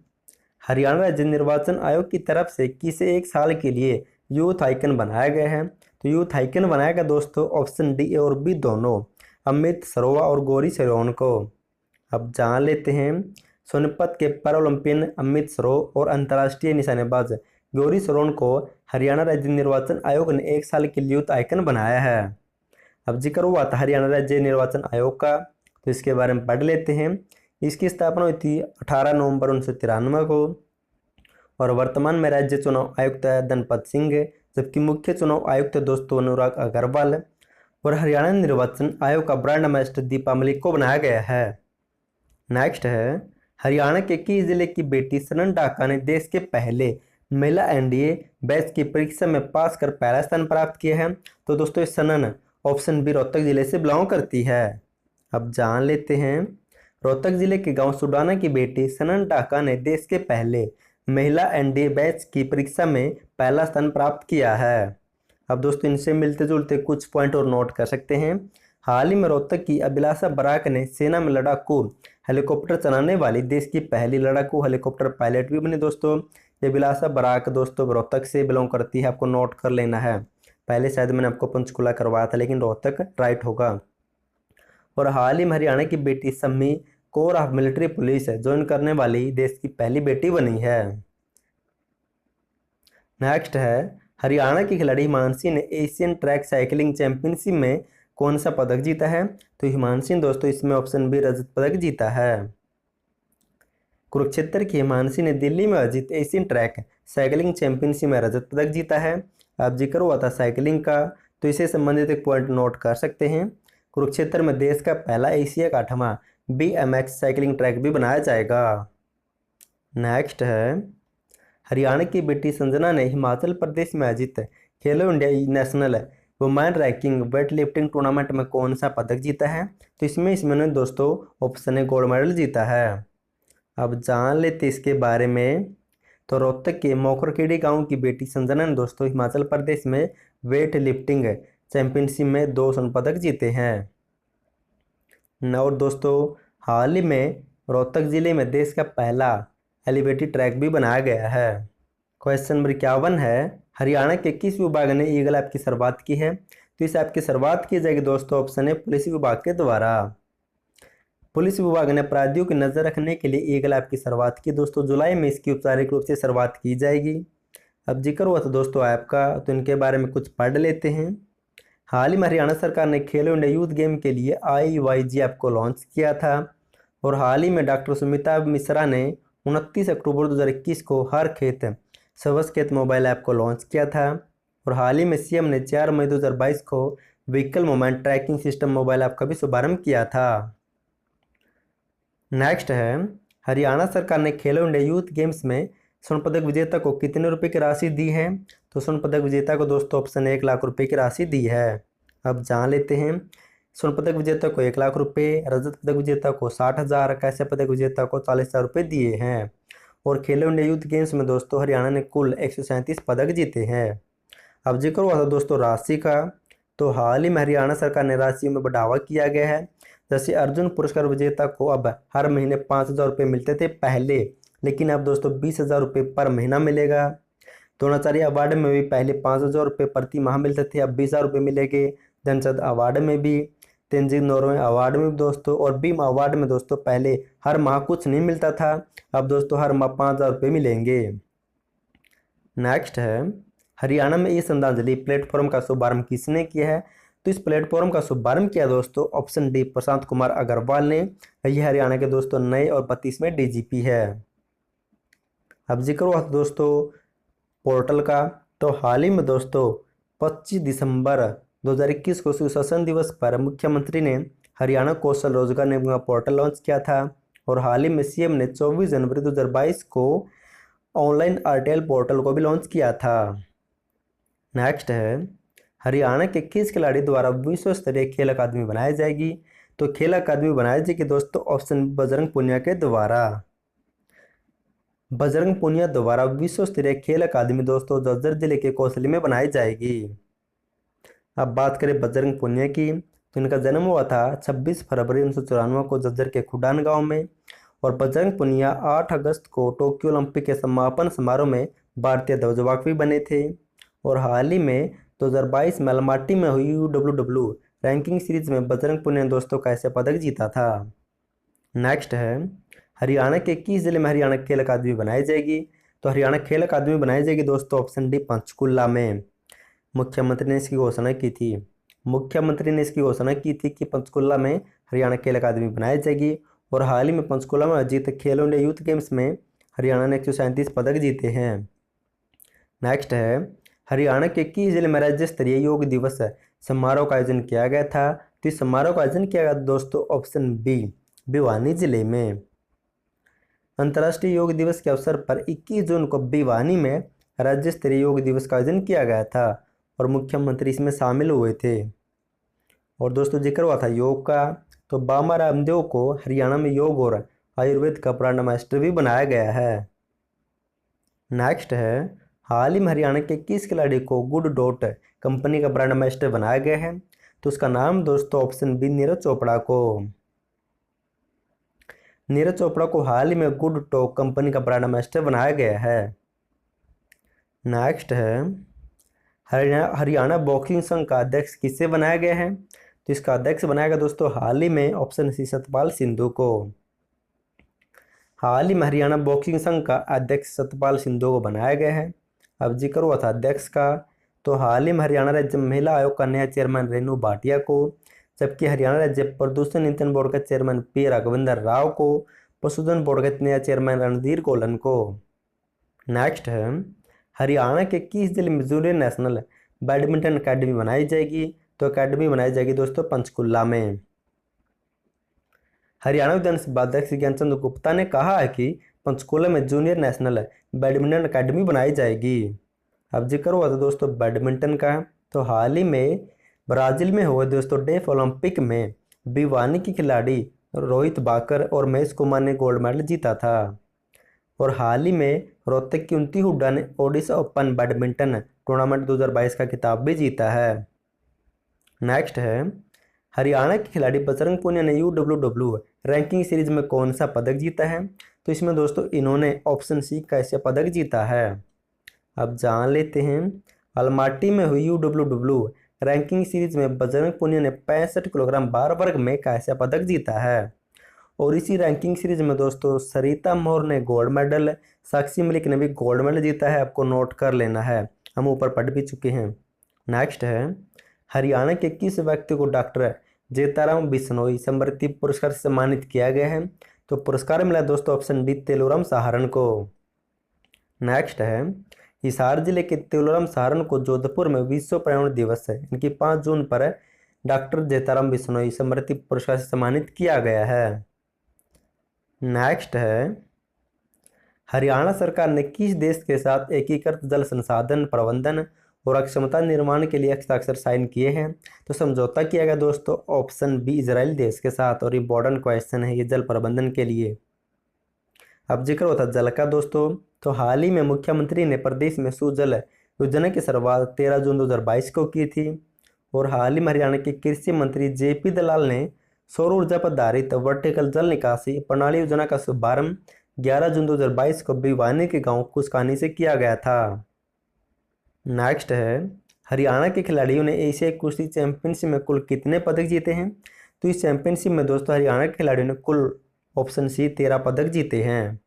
हरियाणा राज्य निर्वाचन आयोग की तरफ से किसे 1 साल के लिए यूथ आइकन बनाया गया है? तो यूथ आइकन बनाया गया दोस्तों ऑप्शन डी और बी दोनों, अमित सरोवा और गौरी सरोन को। अब जान लेते हैं, सोनीपत के पैरा ओलंपियन अमित सरोव और अंतर्राष्ट्रीय निशानेबाज गौरी सरोन को हरियाणा राज्य निर्वाचन आयोग ने 1 साल के लिए यूथ आइकन बनाया है। अब जिक्र हुआ था हरियाणा राज्य निर्वाचन आयोग का, तो इसके बारे में पढ़ लेते हैं। इसकी स्थापना हुई थी 18 नवंबर 1993 को। और वर्तमान में राज्य चुनाव आयुक्त है धनपत सिंह, जबकि मुख्य चुनाव आयुक्त दोस्तों अनुराग अग्रवाल। और हरियाणा निर्वाचन आयोग का ब्रांड एम्बेसडर दीपा मलिक को बनाया गया है। नेक्स्ट है, हरियाणा के किस जिले की बेटी सनन डाका ने देश के पहले महिला एनडीए बैच की परीक्षा में पास कर पहला स्थान प्राप्त किया है? तो दोस्तों सनन ऑप्शन बी रोहतक जिले से बिलोंग करती है। अब जान लेते हैं, रोहतक जिले के गांव सुडाना की बेटी सनन डाका ने देश के पहले महिला एनडीए बैच की परीक्षा में पहला स्थान प्राप्त किया है। अब दोस्तों इनसे मिलते जुलते कुछ पॉइंट और नोट कर सकते हैं। हाल ही में रोहतक की अभिलाषा बराक ने सेना में लड़ाकू हेलीकॉप्टर चलाने वाली देश की पहली लड़ाकू हेलीकॉप्टर पायलट भी बनी दोस्तों। ये अभिलाषा बराक दोस्तों रोहतक से बिलोंग करती है, आपको नोट कर लेना है। पहले शायद मैंने आपको पंचकुला करवाया था, लेकिन रोहतक राइट होगा। और हाल ही में हरियाणा की बेटी Sammi corps of military police join करने वाली देश की पहली बेटी बनी है। नेक्स्ट है, हरियाणा के खिलाड़ी हिमांशी ने एशियन ट्रैक साइकिलिंग चैंपियनशिप में कौन सा पदक जीता है? तो हिमांशी दोस्तों इसमें ऑप्शन बी रजत पदक जीता है। कुरुक्षेत्र की हिमांशी ने दिल्ली में आयोजित एशियन ट्रैक साइकिलिंग चैंपियनशिप में रजत पदक जीता है। अब जिक्र हुआ था साइकिलिंग का, तो इससे संबंधित एक पॉइंट नोट कर सकते हैं। कुरुक्षेत्र में देश का पहला एशिया का 8वां BMX साइकिलिंग ट्रैक भी बनाया जाएगा। नेक्स्ट है, हरियाणा की बेटी संजना ने हिमाचल प्रदेश में आयोजित खेलो India national women ranking weight lifting tournament में कौन सा पदक जीता है? तो इसमें दोस्तों ऑप्शन है गोल्ड मेडल जीता है। अब जान लेते इसके बारे में। तो रोहतक के मोकरखेड़ी गांव की बेटी संजना ने दोस्तों हिमाचल प्रदेश में वेट लिफ्टिंग चैंपियनशिप में 2 स्वर्ण पदक जीते हैं। और दोस्तों हाल ही में रोहतक जिले में देश का पहला एलिवेटेड ट्रैक भी बनाया गया है। क्वेश्चन नंबर 51 है, हरियाणा के किस विभाग ने ईगल ऐप की शुरुआत की है? तो इस ऐप की शुरुआत की जाएगी दोस्तों ऑप्शन है पुलिस विभाग के द्वारा। पुलिस विभाग ने अपराधियों की नजर रखने के लिए ईगल ऐप की शुरुआत की दोस्तों। जुलाई में इसकी औपचारिक रूप से शुरुआत की जाएगी। अब जिक्र हुआ था दोस्तों ऐप का, तो इनके बारे में कुछ पढ़ लेते हैं। हाल ही में हरियाणा सरकार ने खेलो इंडिया यूथ गेम के लिए IYG ऐप को लॉन्च किया था। और हाल ही में डॉक्टर सुमिता मिश्रा ने 29 अक्टूबर 2021 को हर खेत सबस खेत मोबाइल ऐप को लॉन्च किया था। और हाल ही में CM ने 4 मई 2022 को vehicle movement tracking system mobile app का भी शुभारंभ किया था। नेक्स्ट है, हरियाणा सरकार ने खेलो इंडिया यूथ गेम्स में स्वर्ण पदक विजेता को कितने रुपए की राशि दी है? तो स्वर्ण पदक विजेता को दोस्तों ऑप्शन 1 लाख रुपए की राशि दी है। अब जान लेते हैं। स्वर्ण पदक विजेता को 1 लाख रुपए, रजत पदक विजेता को 60,000, कांस्य पदक विजेता को 40,000 रुपये दिए हैं। और खेलो इंडिया यूथ गेम्स में दोस्तों हरियाणा ने कुल 137 पदक जीते हैं। अब जिक्र हुआ था दोस्तों राशि का, तो हाल ही में हरियाणा सरकार ने राशि में बढ़ावा किया गया है। जैसे अर्जुन पुरस्कार विजेता को अब हर महीने 5,000 रुपये मिलते थे पहले, लेकिन अब दोस्तों 20,000 रुपये पर महीना मिलेगा। द्रोणाचार्य अवार्ड में भी पहले 5,000 रुपये प्रति माह मिलते थे, अब 20,000 रुपये मिलेंगे। ध्यानचंद अवार्ड में भी, तेंजिंग नोरवे अवार्ड में भी दोस्तों, और बीम अवार्ड में दोस्तों पहले हर माह कुछ नहीं मिलता था, अब दोस्तों हर माह 5,000 रुपये मिलेंगे। नेक्स्ट है, हरियाणा में ई श्रद्धांजलि प्लेटफॉर्म का शुभारंभ किसने किया है? तो इस प्लेटफॉर्म का शुभारंभ किया दोस्तों ऑप्शन डी प्रशांत कुमार अग्रवाल ने। यह हरियाणा के दोस्तों नए और 32वें डीजीपी है। अब जिक्र हुआ दोस्तों पोर्टल का, तो हाल ही में दोस्तों 25 दिसंबर 2021 को सुशासन दिवस पर मुख्यमंत्री ने हरियाणा कौशल रोजगार निगम का पोर्टल लॉन्च किया था। और हाल ही में सीएम ने 24 जनवरी 2022 को ऑनलाइन आरटीएल पोर्टल को भी लॉन्च किया था। नेक्स्ट है, हरियाणा के किस खिलाड़ी द्वारा विश्व स्तरीय खेल अकादमी बनाई जाएगी? तो खेल अकादमी बनाई जाएगी दोस्तों ऑप्शन बजरंग पुनिया के द्वारा। बजरंग पुनिया द्वारा विश्व स्तरीय खेल अकादमी दोस्तों झज्जर जिले के कौशली में बनाई जाएगी। अब बात करें बजरंग पुनिया की, तो इनका जन्म हुआ था 26 फरवरी 1994 को झज्जर के खुडान गांव में। और बजरंग पुनिया 8 अगस्त को टोक्यो ओलंपिक के समापन समारोह में भारतीय ध्वजवाहक भी बने थे। और हाल ही में 2022 में अलमाटी में हुई UWW रैंकिंग सीरीज में बजरंग पुनिया ने दोस्तों कांस्य पदक जीता था। नेक्स्ट है, हरियाणा के किस जिले में हरियाणा खेल अकादमी बनाई जाएगी? तो हरियाणा खेल अकादमी बनाई जाएगी दोस्तों ऑप्शन डी पंचकुला में। मुख्यमंत्री ने इसकी घोषणा की थी। मुख्यमंत्री ने इसकी घोषणा की थी कि पंचकुला में हरियाणा खेल अकादमी बनाई जाएगी। और हाल ही में पंचकुला में आयोजित खेलो इंडिया यूथ गेम्स में हरियाणा ने 137 पदक जीते हैं। नेक्स्ट है, हरियाणा के किस जिले में राज्य स्तरीय योग दिवस समारोह का आयोजन किया गया था? तो इस समारोह का आयोजन किया गया दोस्तों ऑप्शन बी भिवानी जिले में। अंतर्राष्ट्रीय योग दिवस के अवसर पर 21 जून को भिवानी में राज्य स्तरीय योग दिवस का आयोजन किया गया था और मुख्यमंत्री इसमें शामिल हुए थे। और दोस्तों जिक्र हुआ था योग का, तो बाबा रामदेव को हरियाणा में योग और आयुर्वेद का ब्रांड मास्टर भी बनाया गया है। नेक्स्ट है, हाल ही में हरियाणा के किस खिलाड़ी को गुड डॉट कंपनी का ब्रांड एम्बेसडर बनाया गया है? तो उसका नाम दोस्तों ऑप्शन बी नीरज चोपड़ा को। नीरज चोपड़ा को हाल ही में गुड डॉट कंपनी का ब्रांड एम्बेसडर बनाया गया है। नेक्स्ट है, हरियाणा बॉक्सिंग संघ का अध्यक्ष किससे बनाया गया है? तो इसका अध्यक्ष बनाया गया दोस्तों हाल ही में ऑप्शन सी सतपाल सिंधु को। हाल ही में हरियाणा बॉक्सिंग संघ का अध्यक्ष सतपाल सिंधु को बनाया गया है। अब जिक्र हुआ था अध्यक्ष का, तो हाल ही में हरियाणा राज्य महिला आयोग का नया चेयरमैन रेणु भाटिया को, जबकि हरियाणा राज्य प्रदूषण नियंत्रण बोर्ड का चेयरमैन पी राघवेंद्र राव को, पशुधन बोर्ड का नया चेयरमैन रणधीर गोलन को। नेक्स्ट है, हरियाणा के किस जिले में जूनियर नेशनल बैडमिंटन अकेडमी बनाई जाएगी? तो अकेडमी बनाई जाएगी दोस्तों पंचकुला में। हरियाणा विधानसभा अध्यक्ष ज्ञानचंद गुप्ता ने कहा है कि पंचकुला में जूनियर नेशनल बैडमिंटन अकेडमी बनाई जाएगी। अब जिक्र हुआ था दोस्तों बैडमिंटन का, तो हाल ही में ब्राजील में हुए दोस्तों डेफ ओलंपिक में भिवानी के खिलाड़ी रोहित बाकर और महेश कुमार ने गोल्ड मेडल जीता था। और हाल ही में रोहतक की उनती हुड्डा ने ओडिशा ओपन बैडमिंटन टूर्नामेंट 2022 का खिताब भी जीता है। नेक्स्ट है, हरियाणा के खिलाड़ी बजरंग पुनिया ने UWW रैंकिंग सीरीज में कौन सा पदक जीता है? तो इसमें दोस्तों इन्होंने ऑप्शन सी कांस्य पदक जीता है। अब जान लेते हैं, अलमाटी में हुई UWW रैंकिंग सीरीज में बजरंग पुनिया ने 65 किलोग्राम भार वर्ग में कांस्य पदक जीता है। और इसी रैंकिंग सीरीज में दोस्तों सरिता मौर्य ने गोल्ड मेडल, साक्षी मलिक ने भी गोल्ड मेडल जीता है। आपको नोट कर लेना है, हम ऊपर पढ़ भी चुके हैं। नेक्स्ट है, हरियाणा के किस व्यक्ति को डॉक्टर जेताराम बिश्नोई स्मृति पुरस्कार से सम्मानित किया गया है? तो पुरस्कार मिला दोस्तों ऑप्शन डी तेलूराम सहारण को। नेक्स्ट है, हिसार जिले के तेलूराम सहारण को जोधपुर में विश्व पर्यावरण दिवस है इनकी 5 जून पर डॉक्टर जेताराम बिश्नोई स्मृति पुरस्कार से सम्मानित किया गया है। नेक्स्ट है, हरियाणा सरकार ने किस देश के साथ एकीकृत जल संसाधन प्रबंधन और अक्षमता निर्माण के लिए हस्ताक्षर साइन किए हैं? तो समझौता किया गया दोस्तों ऑप्शन बी इजराइल देश के साथ। और इम्पोर्टेंट क्वेश्चन है ये जल प्रबंधन के लिए। अब जिक्र होता जल का दोस्तों, तो हाल ही में मुख्यमंत्री ने प्रदेश में सुजल योजना की शुरुआत 13 जून 2022 को की थी। और हाल ही में हरियाणा के कृषि मंत्री जेपी दलाल ने सौर ऊर्जा पर आधारित वर्टिकल जल निकासी प्रणाली योजना का शुभारंभ 11 जून 2022 को भिवानी के गांव कुसकानी से किया गया था। नेक्स्ट है, हरियाणा के खिलाड़ियों ने एशियाई कुश्ती चैंपियनशिप में कुल कितने पदक जीते हैं? तो इस चैंपियनशिप में दोस्तों हरियाणा के खिलाड़ियों ने कुल ऑप्शन सी 13 पदक जीते हैं।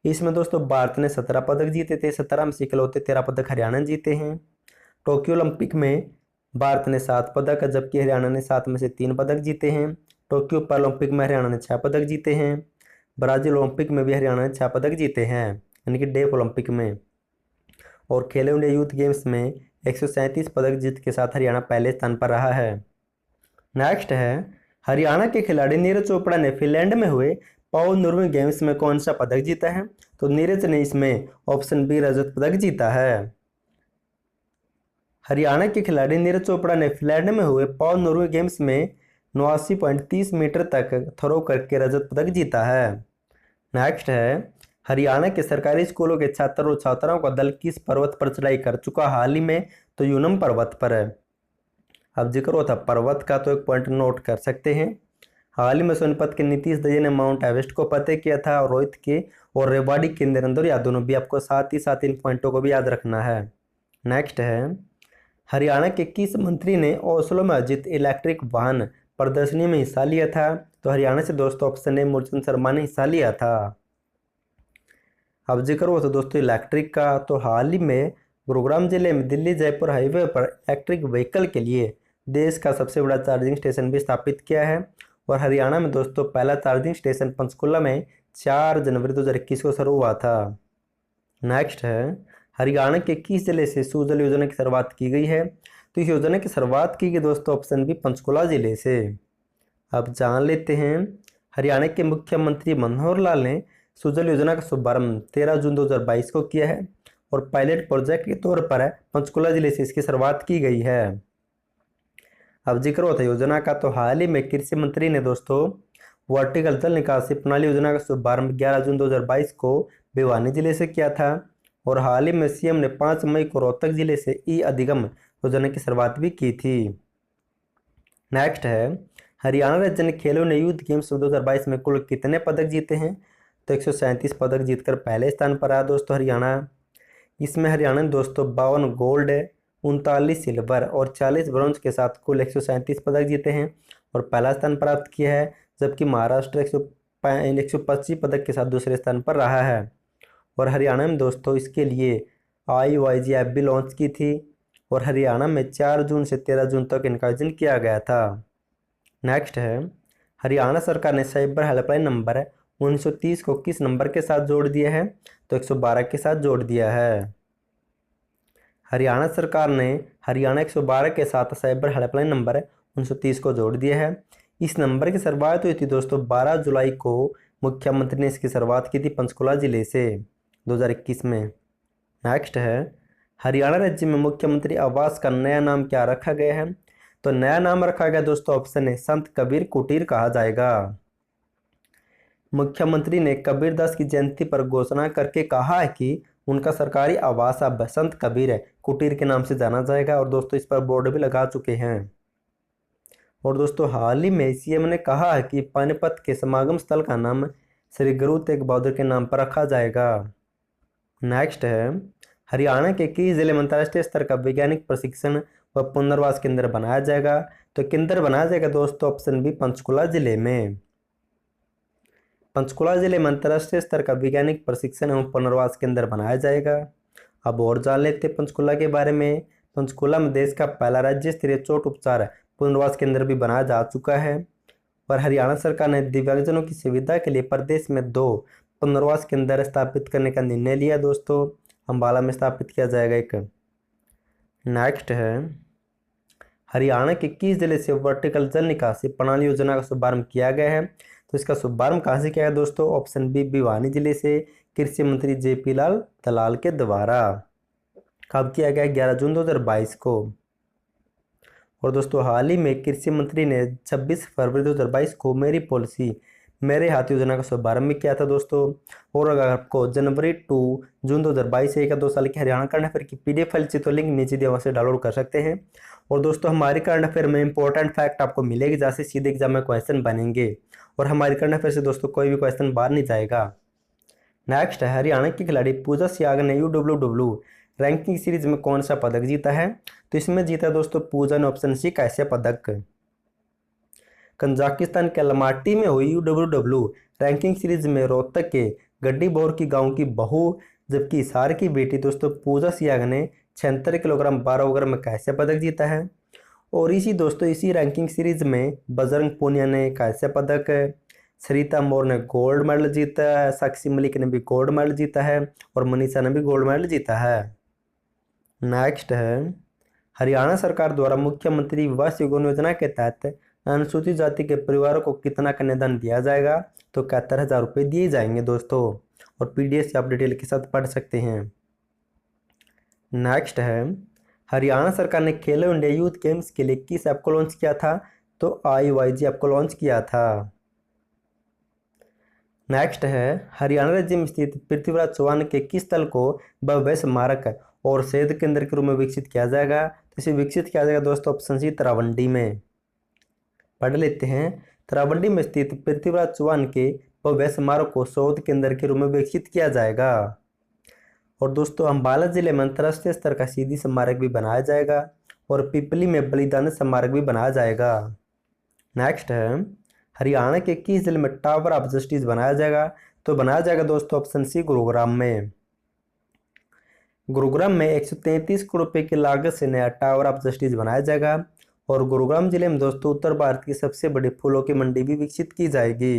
इसमें दोस्तों भारत ने 17 पदक जीते थे, 17 में से इकलौते 13 पदक हरियाणा ने जीते हैं। टोक्यो ओलंपिक में भारत ने 7 पदक जबकि हरियाणा ने 7 में से 3 पदक जीते हैं। टोक्यो पैरालंपिक में हरियाणा ने 6 पदक जीते हैं। ब्राजील ओलंपिक में भी हरियाणा ने 6 पदक जीते हैं, यानी कि डेफ ओलंपिक में। और खेलो इंडिया यूथ गेम्स में 137 पदक जीत के साथ हरियाणा पहले स्थान पर रहा है। नेक्स्ट है, हरियाणा के खिलाड़ी नीरज चोपड़ा ने फिनलैंड में हुए पावर नुर्मी गेम्स में कौन सा पदक जीता है? तो नीरज ने इसमें ऑप्शन बी रजत पदक जीता है। हरियाणा के खिलाड़ी नीरज चोपड़ा ने फिनलैंड में हुए पावर नुर्मी गेम्स में 89.30 मीटर तक थ्रो करके रजत पदक जीता है। नेक्स्ट है, हरियाणा के सरकारी स्कूलों के छात्र और छात्राओं का दल किस पर्वत पर चढ़ाई कर चुका हाल ही में? तो यूनम पर्वत पर है। अब जिक्र होता पर्वत का, तो एक पॉइंट नोट कर सकते हैं। हाल ही में सोनीपत के नीतीश दया ने माउंट एवरेस्ट को फतेह किया था और रोहित के और रेवाड़ी के नरेंद्र यादव ने भी आपको साथ ही साथ इन पॉइंटों को भी याद रखना है। नेक्स्ट है, हरियाणा के किस मंत्री ने ओस्लो में आयोजित इलेक्ट्रिक वाहन प्रदर्शनी में हिस्सा लिया था? तो हरियाणा से दोस्तों ऑप्शन ए मूलचंद शर्मा ने हिस्सा लिया था। अब जिक्र हो तो दोस्तों इलेक्ट्रिक का, तो हाल ही में गुरुग्राम जिले में दिल्ली जयपुर हाईवे पर इलेक्ट्रिक व्हीकल के लिए देश का सबसे बड़ा चार्जिंग स्टेशन भी स्थापित किया है। और हरियाणा में दोस्तों पहला चार्जिंग स्टेशन पंचकुला में 4 जनवरी 2021 को शुरू हुआ था। नेक्स्ट है, हरियाणा के किस जिले से सुजल योजना की शुरुआत की गई है? तो इस योजना की शुरुआत की गई दोस्तों ऑप्शन बी पंचकुला जिले से। अब जान लेते हैं, हरियाणा के मुख्यमंत्री मनोहर लाल ने सुजल योजना का शुभारंभ 13 जून 2022 को किया है और पायलट प्रोजेक्ट के तौर पर पंचकुला जिले से इसकी शुरुआत की गई है। अब जिक्र होता है योजना का, तो हाल ही में कृषि मंत्री ने दोस्तों वर्टिकल जल निकासी प्रणाली योजना का शुभारंभ 11 जून 2022 को भिवानी जिले से किया था। और हाल ही में सीएम ने 5 मई को रोहतक जिले से ई अधिगम योजना की शुरुआत भी की थी। नेक्स्ट है, हरियाणा राज्य ने खेलो इंडिया यूथ गेम्स 2022 में कुल कितने पदक जीते हैं? तो 137 पदक जीतकर पहले स्थान पर आया दोस्तों हरियाणा। इसमें हरियाणा ने दोस्तों 52 गोल्ड, 39 सिल्वर और 40 ब्रॉन्ज के साथ कुल 137 पदक जीते हैं और पहला स्थान प्राप्त किया है, जबकि महाराष्ट्र 125 पदक के साथ दूसरे स्थान पर रहा है। और हरियाणा में दोस्तों इसके लिए IYG ऐप भी लॉन्च की थी और हरियाणा में 4 जून से 13 जून तक इनका आयोजन किया गया था। नेक्स्ट है, हरियाणा सरकार ने साइबर हेल्पलाइन नंबर 1930 को किस नंबर के साथ जोड़ दिया है? तो 112 के साथ जोड़ दिया है। हरियाणा सरकार ने हरियाणा 112 के साथ साइबर हेल्पलाइन नंबर 1930 को जोड़ दिया है। इस नंबर की शुरुआत हुई थी दोस्तों 12 जुलाई को। मुख्यमंत्री ने इसकी शुरुआत की थी पंचकुला जिले से 2021 में। नेक्स्ट है, हरियाणा राज्य में मुख्यमंत्री आवास का नया नाम क्या रखा गया है? तो नया नाम रखा गया दोस्तों ऑप्शन है संत कबीर कुटीर कहा जाएगा। मुख्यमंत्री ने कबीरदास की जयंती पर घोषणा करके कहा है कि उनका सरकारी आवास अब संत कबीर कुटीर के नाम से जाना जाएगा और दोस्तों इस पर बोर्ड भी लगा चुके हैं। और दोस्तों हाल ही में सीएम ने कहा है कि पानीपत के समागम स्थल का नाम श्री गुरु तेग बहादुर के नाम पर रखा जाएगा। नेक्स्ट है, हरियाणा के किस जिले में अंतर्राष्ट्रीय स्तर का वैज्ञानिक प्रशिक्षण व पुनर्वास केंद्र बनाया जाएगा? तो केंद्र बनाया जाएगा दोस्तों ऑप्शन बी पंचकुला जिले में। पंचकुला जिले में अंतर्राष्ट्रीय स्तर का वैज्ञानिक प्रशिक्षण एवं पुनर्वास केंद्र बनाया जाएगा। अब और जान लेते पंचकुला के बारे में। पंचकुला में देश का पहला राज्य स्तरीय चोट उपचार पुनर्वास केंद्र भी बनाया जा चुका है। और हरियाणा सरकार ने दिव्यांगजनों की सुविधा के लिए प्रदेश में 2 पुनर्वास केंद्र स्थापित करने का निर्णय लिया दोस्तों। अंबाला में स्थापित किया जाएगा एक। नेक्स्ट है, हरियाणा के किस जिले से वर्टिकल जल निकासी प्रणाली योजना का शुभारंभ किया गया है? तो इसका शुभारंभ कहाँ से किया गया दोस्तों? ऑप्शन बी भिवानी जिले से कृषि मंत्री जेपी लाल दलाल के द्वारा। कब किया गया? 11 जून 2022 को। और दोस्तों हाल ही में कृषि मंत्री ने 26 फरवरी 2022 को मेरी पॉलिसी मेरे हाथ योजना का शुभारंभ किया था दोस्तों। और अगर आपको जनवरी 2 जून 2022 से 1 2 साल की हरियाणा करंट अफेयर की पीडीएफ फाइल चाहिए तो लिंक नीचे दिया वहाँ से डाउनलोड कर सकते हैं। और दोस्तों हमारी करंट अफेयर में इंपॉर्टेंट फैक्ट आपको मिलेगी जहाँ से सीधे एग्जाम में क्वेश्चन बनेंगे और हमारी करंट अफेयर से दोस्तों कोई भी क्वेश्चन बाहर नहीं जाएगा। नेक्स्ट है हरियाणा की खिलाड़ी पूजा सियाग ने UWW रैंकिंग सीरीज में कौन सा पदक जीता है? तो इसमें जीता दोस्तों पूजा ने ऑप्शन सी कैसे पदक। कजाकिस्तान के अलमाटी में हुई UWW रैंकिंग सीरीज में रोहतक के गड्डी बोर की गांव की बहू जबकि हिसार की बेटी दोस्तों पूजा सियाग ने 76 किलोग्राम 12 ओवर में कैसे पदक जीता है। और इसी रैंकिंग सीरीज में बजरंग पूनिया ने कैसे पदक, सरिता मोर ने गोल्ड मेडल जीता है, साक्षी मलिक ने भी गोल्ड मेडल जीता है और मनीषा ने भी गोल्ड मेडल जीता है। नेक्स्ट है हरियाणा सरकार द्वारा मुख्यमंत्री विवाह सुगौन योजना के तहत अनुसूचित जाति के परिवारों को कितना कन्यादान दिया जाएगा? तो 71,000 रुपये दिए जाएंगे दोस्तों। और पीडीएफ से आप डिटेल के साथ पढ़ सकते हैं। नेक्स्ट है हरियाणा सरकार ने खेलो इंडिया यूथ गेम्स के लिए किस ऐप को लॉन्च किया था? तो IYG ऐप को लॉन्च किया था। नेक्स्ट है हरियाणा राज्य में स्थित पृथ्वीराज चौहान के किस स्थल को भव्य स्मारक और शहीद केंद्र के रूप में विकसित किया जाएगा? तो इसे विकसित किया जाएगा दोस्तों ऑप्शन सी तरावंडी में। पढ़ लेते हैं। तरावंडी में स्थित पृथ्वीराज चौहान के भव्य स्मारक को शोध केंद्र के रूप में विकसित किया जाएगा। और दोस्तों अंबाला जिले में अंतर्राष्ट्रीय स्तर का सीधी स्मारक भी बनाया जाएगा और पिपली में बलिदान स्मारक भी बनाया जाएगा। नेक्स्ट है हरियाणा के किस जिले में टावर ऑफ जस्टिस बनाया जाएगा? तो बनाया जाएगा दोस्तों ऑप्शन सी गुरुग्राम में। गुरुग्राम में 133 करोड़ रुपए की लागत से नया टावर ऑफ जस्टिस बनाया जाएगा और गुरुग्राम जिले में दोस्तों उत्तर भारत की सबसे बड़ी फूलों की मंडी भी विकसित की जाएगी।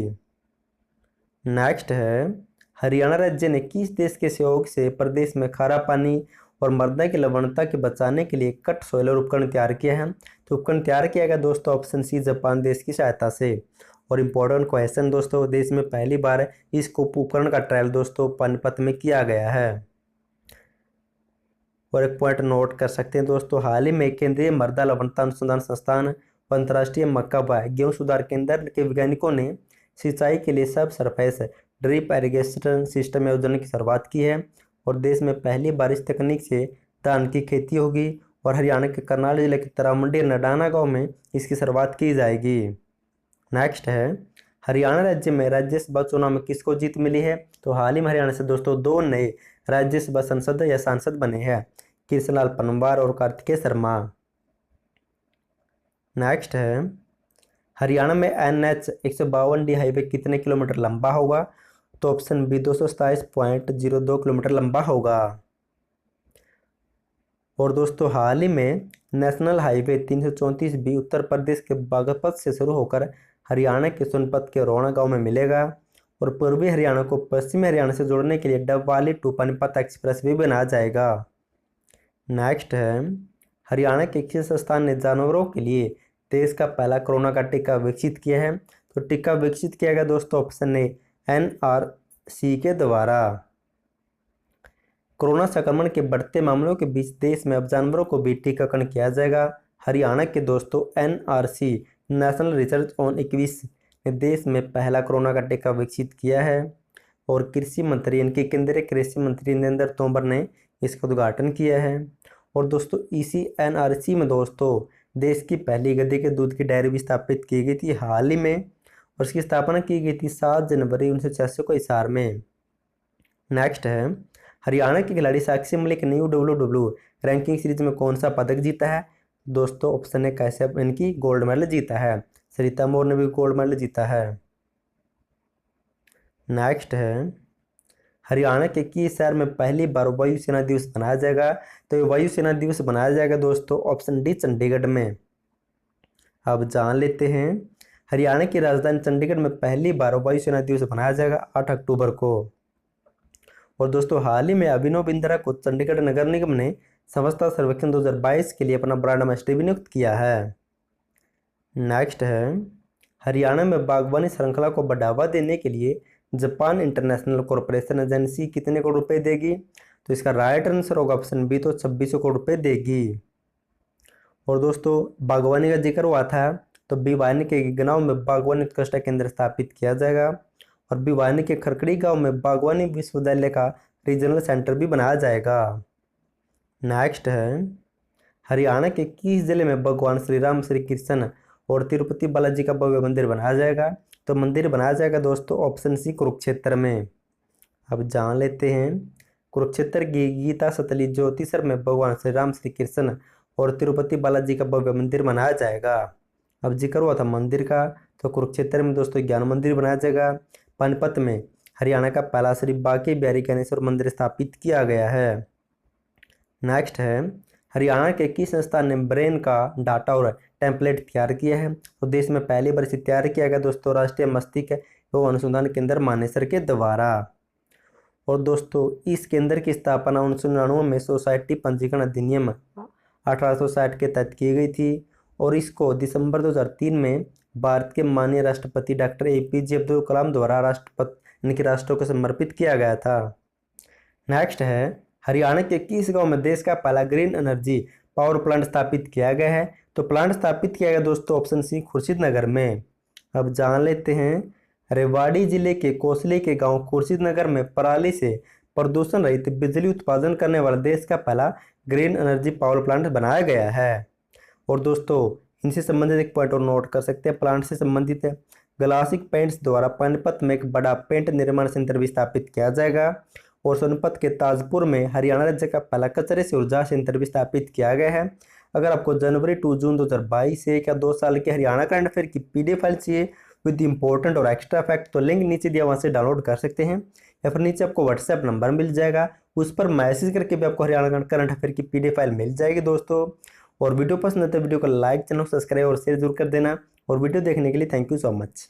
नेक्स्ट है हरियाणा राज्य ने किस देश के सहयोग से प्रदेश में खारा पानी और मृदा की लवणता के बचाने के लिए कट सॉइलर उपकरण तैयार किया है? तो उपकरण तैयार किया गया दोस्तों ऑप्शन सी जापान देश की सहायता से। और इम्पोर्टेंट क्वेश्चन दोस्तों देश में पहली बार इस उपकरण का ट्रायल दोस्तों पानीपत में किया गया है। और एक पॉइंट नोट कर सकते हैं दोस्तों हाल ही में केंद्रीय मृदा लवणता अनुसंधान संस्थान और अंतर्राष्ट्रीय मक्का व गेहूं सुधार केंद्र के वैज्ञानिकों ने सिंचाई के लिए सब सरफेस ड्रिप इरिगेशन सिस्टम योजना की शुरुआत की है और देश में पहली बार इस तकनीक से धान की खेती होगी और हरियाणा के करनाल जिले के तरावंडी नडाना गांव में इसकी शुरुआत की जाएगी। नेक्स्ट है हरियाणा राज्य में राज्यसभा चुनाव में किसको जीत मिली है? तो हाल ही में हरियाणा से दोस्तों 2 नए राज्यसभा संसद या सांसद बने हैं, कृष्णलाल पनवार और कार्तिकेय शर्मा। नेक्स्ट है हरियाणा में NH 152D हाईवे कितने किलोमीटर लंबा होगा? तो ऑप्शन बी 227.02 किलोमीटर लंबा होगा। और दोस्तों हाल ही में national highway 334B Uttar Pradesh के बागपत से शुरू होकर हरियाणा के सोनपत के रोहना गांव में मिलेगा और पूर्वी हरियाणा को पश्चिमी हरियाणा से जोड़ने के लिए डबवाली टू पानीपत एक्सप्रेस भी बनाया जाएगा। नेक्स्ट है हरियाणा के किस संस्थान ने जानवरों के लिए देश का पहला कोरोना का टीका विकसित किया है? तो टीका विकसित किया गया दोस्तों ऑप्शन ए NRC के द्वारा। कोरोना संक्रमण के बढ़ते मामलों के बीच देश में अब जानवरों को भी टीकाकरण किया जाएगा। हरियाणा के दोस्तों NRC नेशनल रिसर्च ऑन इक्विस ने देश में पहला कोरोना का टीका विकसित किया है और कृषि मंत्री इनके केंद्रीय कृषि मंत्री नरेंद्र तोमर ने इसका उद्घाटन किया है। और दोस्तों इसी NRC में दोस्तों देश की पहली गधे के दूध की डेयरी भी स्थापित की गई थी हाल ही में और इसकी स्थापना की गई थी 7 जनवरी 1986 को हिसार में। नेक्स्ट है हरियाणा के खिलाड़ी साक्षी मलिक ने UWW रैंकिंग सीरीज में कौन सा पदक जीता है? दोस्तों ऑप्शन है कैसे इनकी गोल्ड मेडल जीता है। सरिता मोर ने भी गोल्ड मेडल जीता है। नेक्स्ट है हरियाणा के किस शहर में पहली बार वायुसेना दिवस मनाया जाएगा? तो ये वायुसेना दिवस मनाया जाएगा दोस्तों ऑप्शन डी चंडीगढ़ में। अब जान लेते हैं हरियाणा की राजधानी चंडीगढ़ में पहली बार वायुसेना दिवस मनाया जाएगा 8 अक्टूबर को। और दोस्तों हाल ही में अभिनव बिंद्रा को चंडीगढ़ नगर निगम ने स्वच्छता सर्वेक्षण 2022 के लिए अपना ब्रांड एम्बेसडर भी नियुक्त किया है। नेक्स्ट है हरियाणा में बागवानी श्रृंखला को बढ़ावा देने के लिए जापान इंटरनेशनल कॉरपोरेशन एजेंसी कितने करोड़ रुपए देगी? तो इसका राइट आंसर होगा ऑप्शन बी, तो 2600 करोड़ रुपए देगी। और दोस्तों बागवानी का जिक्र हुआ था, तो भिवानी के गांव में बागवानी उत्कृष्ट केंद्र स्थापित किया जाएगा और भिवानी के खरकड़ी गांव में बागवानी विश्वविद्यालय का रीजनल सेंटर भी बनाया जाएगा। नेक्स्ट है, हरियाणा के किस जिले में भगवान श्री राम, श्री कृष्ण और तिरुपति बालाजी का भव्य मंदिर बनाया जाएगा? तो मंदिर बनाया जाएगा दोस्तों ऑप्शन सी, कुरुक्षेत्र में। अब जान लेते हैं, कुरुक्षेत्र की गीता सतली ज्योतिषर में भगवान श्री राम, श्री कृष्ण और तिरुपति बालाजी का भव्य मंदिर बनाया जाएगा। अब जिक्र हुआ था मंदिर का, तो कुरुक्षेत्र में दोस्तों ज्ञान मंदिर बनाया जाएगा। पानीपत में हरियाणा का पहला श्री बांके बिहारी गणेश्वर मंदिर स्थापित किया गया है। नेक्स्ट है, हरियाणा के किस संस्थान ने ब्रेन का डाटा और टेम्पलेट तैयार किया है? तो देश में पहली बार इसे तैयार किया गया दोस्तों राष्ट्रीय मस्तिष्क एवं अनुसंधान केंद्र मानेसर के द्वारा। और दोस्तों इस केंद्र की स्थापना 1999 में सोसाइटी पंजीकरण अधिनियम 1860 के तहत की गई थी और इसको दिसंबर 2003 में भारत के माननीय राष्ट्रपति डॉक्टर APJ अब्दुल कलाम द्वारा राष्ट्र को समर्पित किया गया था। नेक्स्ट है, हरियाणा के किस गांव में देश का पहला ग्रीन एनर्जी पावर प्लांट स्थापित किया गया है? तो प्लांट स्थापित किया गया दोस्तों ऑप्शन सी, खुर्शीद नगर में। अब जान लेते हैं, रेवाड़ी जिले के कोसली के गांव खुर्शीद नगर में पराली से प्रदूषण रहित बिजली उत्पादन करने वाला देश का पहला ग्रीन एनर्जी पावर प्लांट बनाया गया है। और दोस्तों इनसे संबंधित एक पॉइंट और नोट कर सकते हैं, प्लांट से संबंधित है, ग्लासिक पेंट्स द्वारा पानीपत में एक बड़ा पेंट निर्माण सेंटर भी स्थापित किया जाएगा और सोनपत के ताजपुर में हरियाणा राज्य का पहला कचरे से ऊर्जा सेंटर भी स्थापित किया गया है। अगर आपको जनवरी 2 जून 2022 से या 2 साल के हरियाणा करंट अफेयर की PDF फाइल चाहिए विद इंपॉर्टेंट और एक्स्ट्रा फैक्ट, तो लिंक नीचे दिया, वहाँ से डाउनलोड कर सकते हैं या फिर नीचे आपको व्हाट्सएप नंबर मिल जाएगा, उस पर मैसेज करके भी आपको हरियाणा करंट अफेयर की PDF फाइल मिल जाएगी दोस्तों। और वीडियो पसंद है तो वीडियो को लाइक, चैनल को सब्सक्राइब और शेयर जरूर कर देना। और वीडियो देखने के लिए थैंक यू सो मच।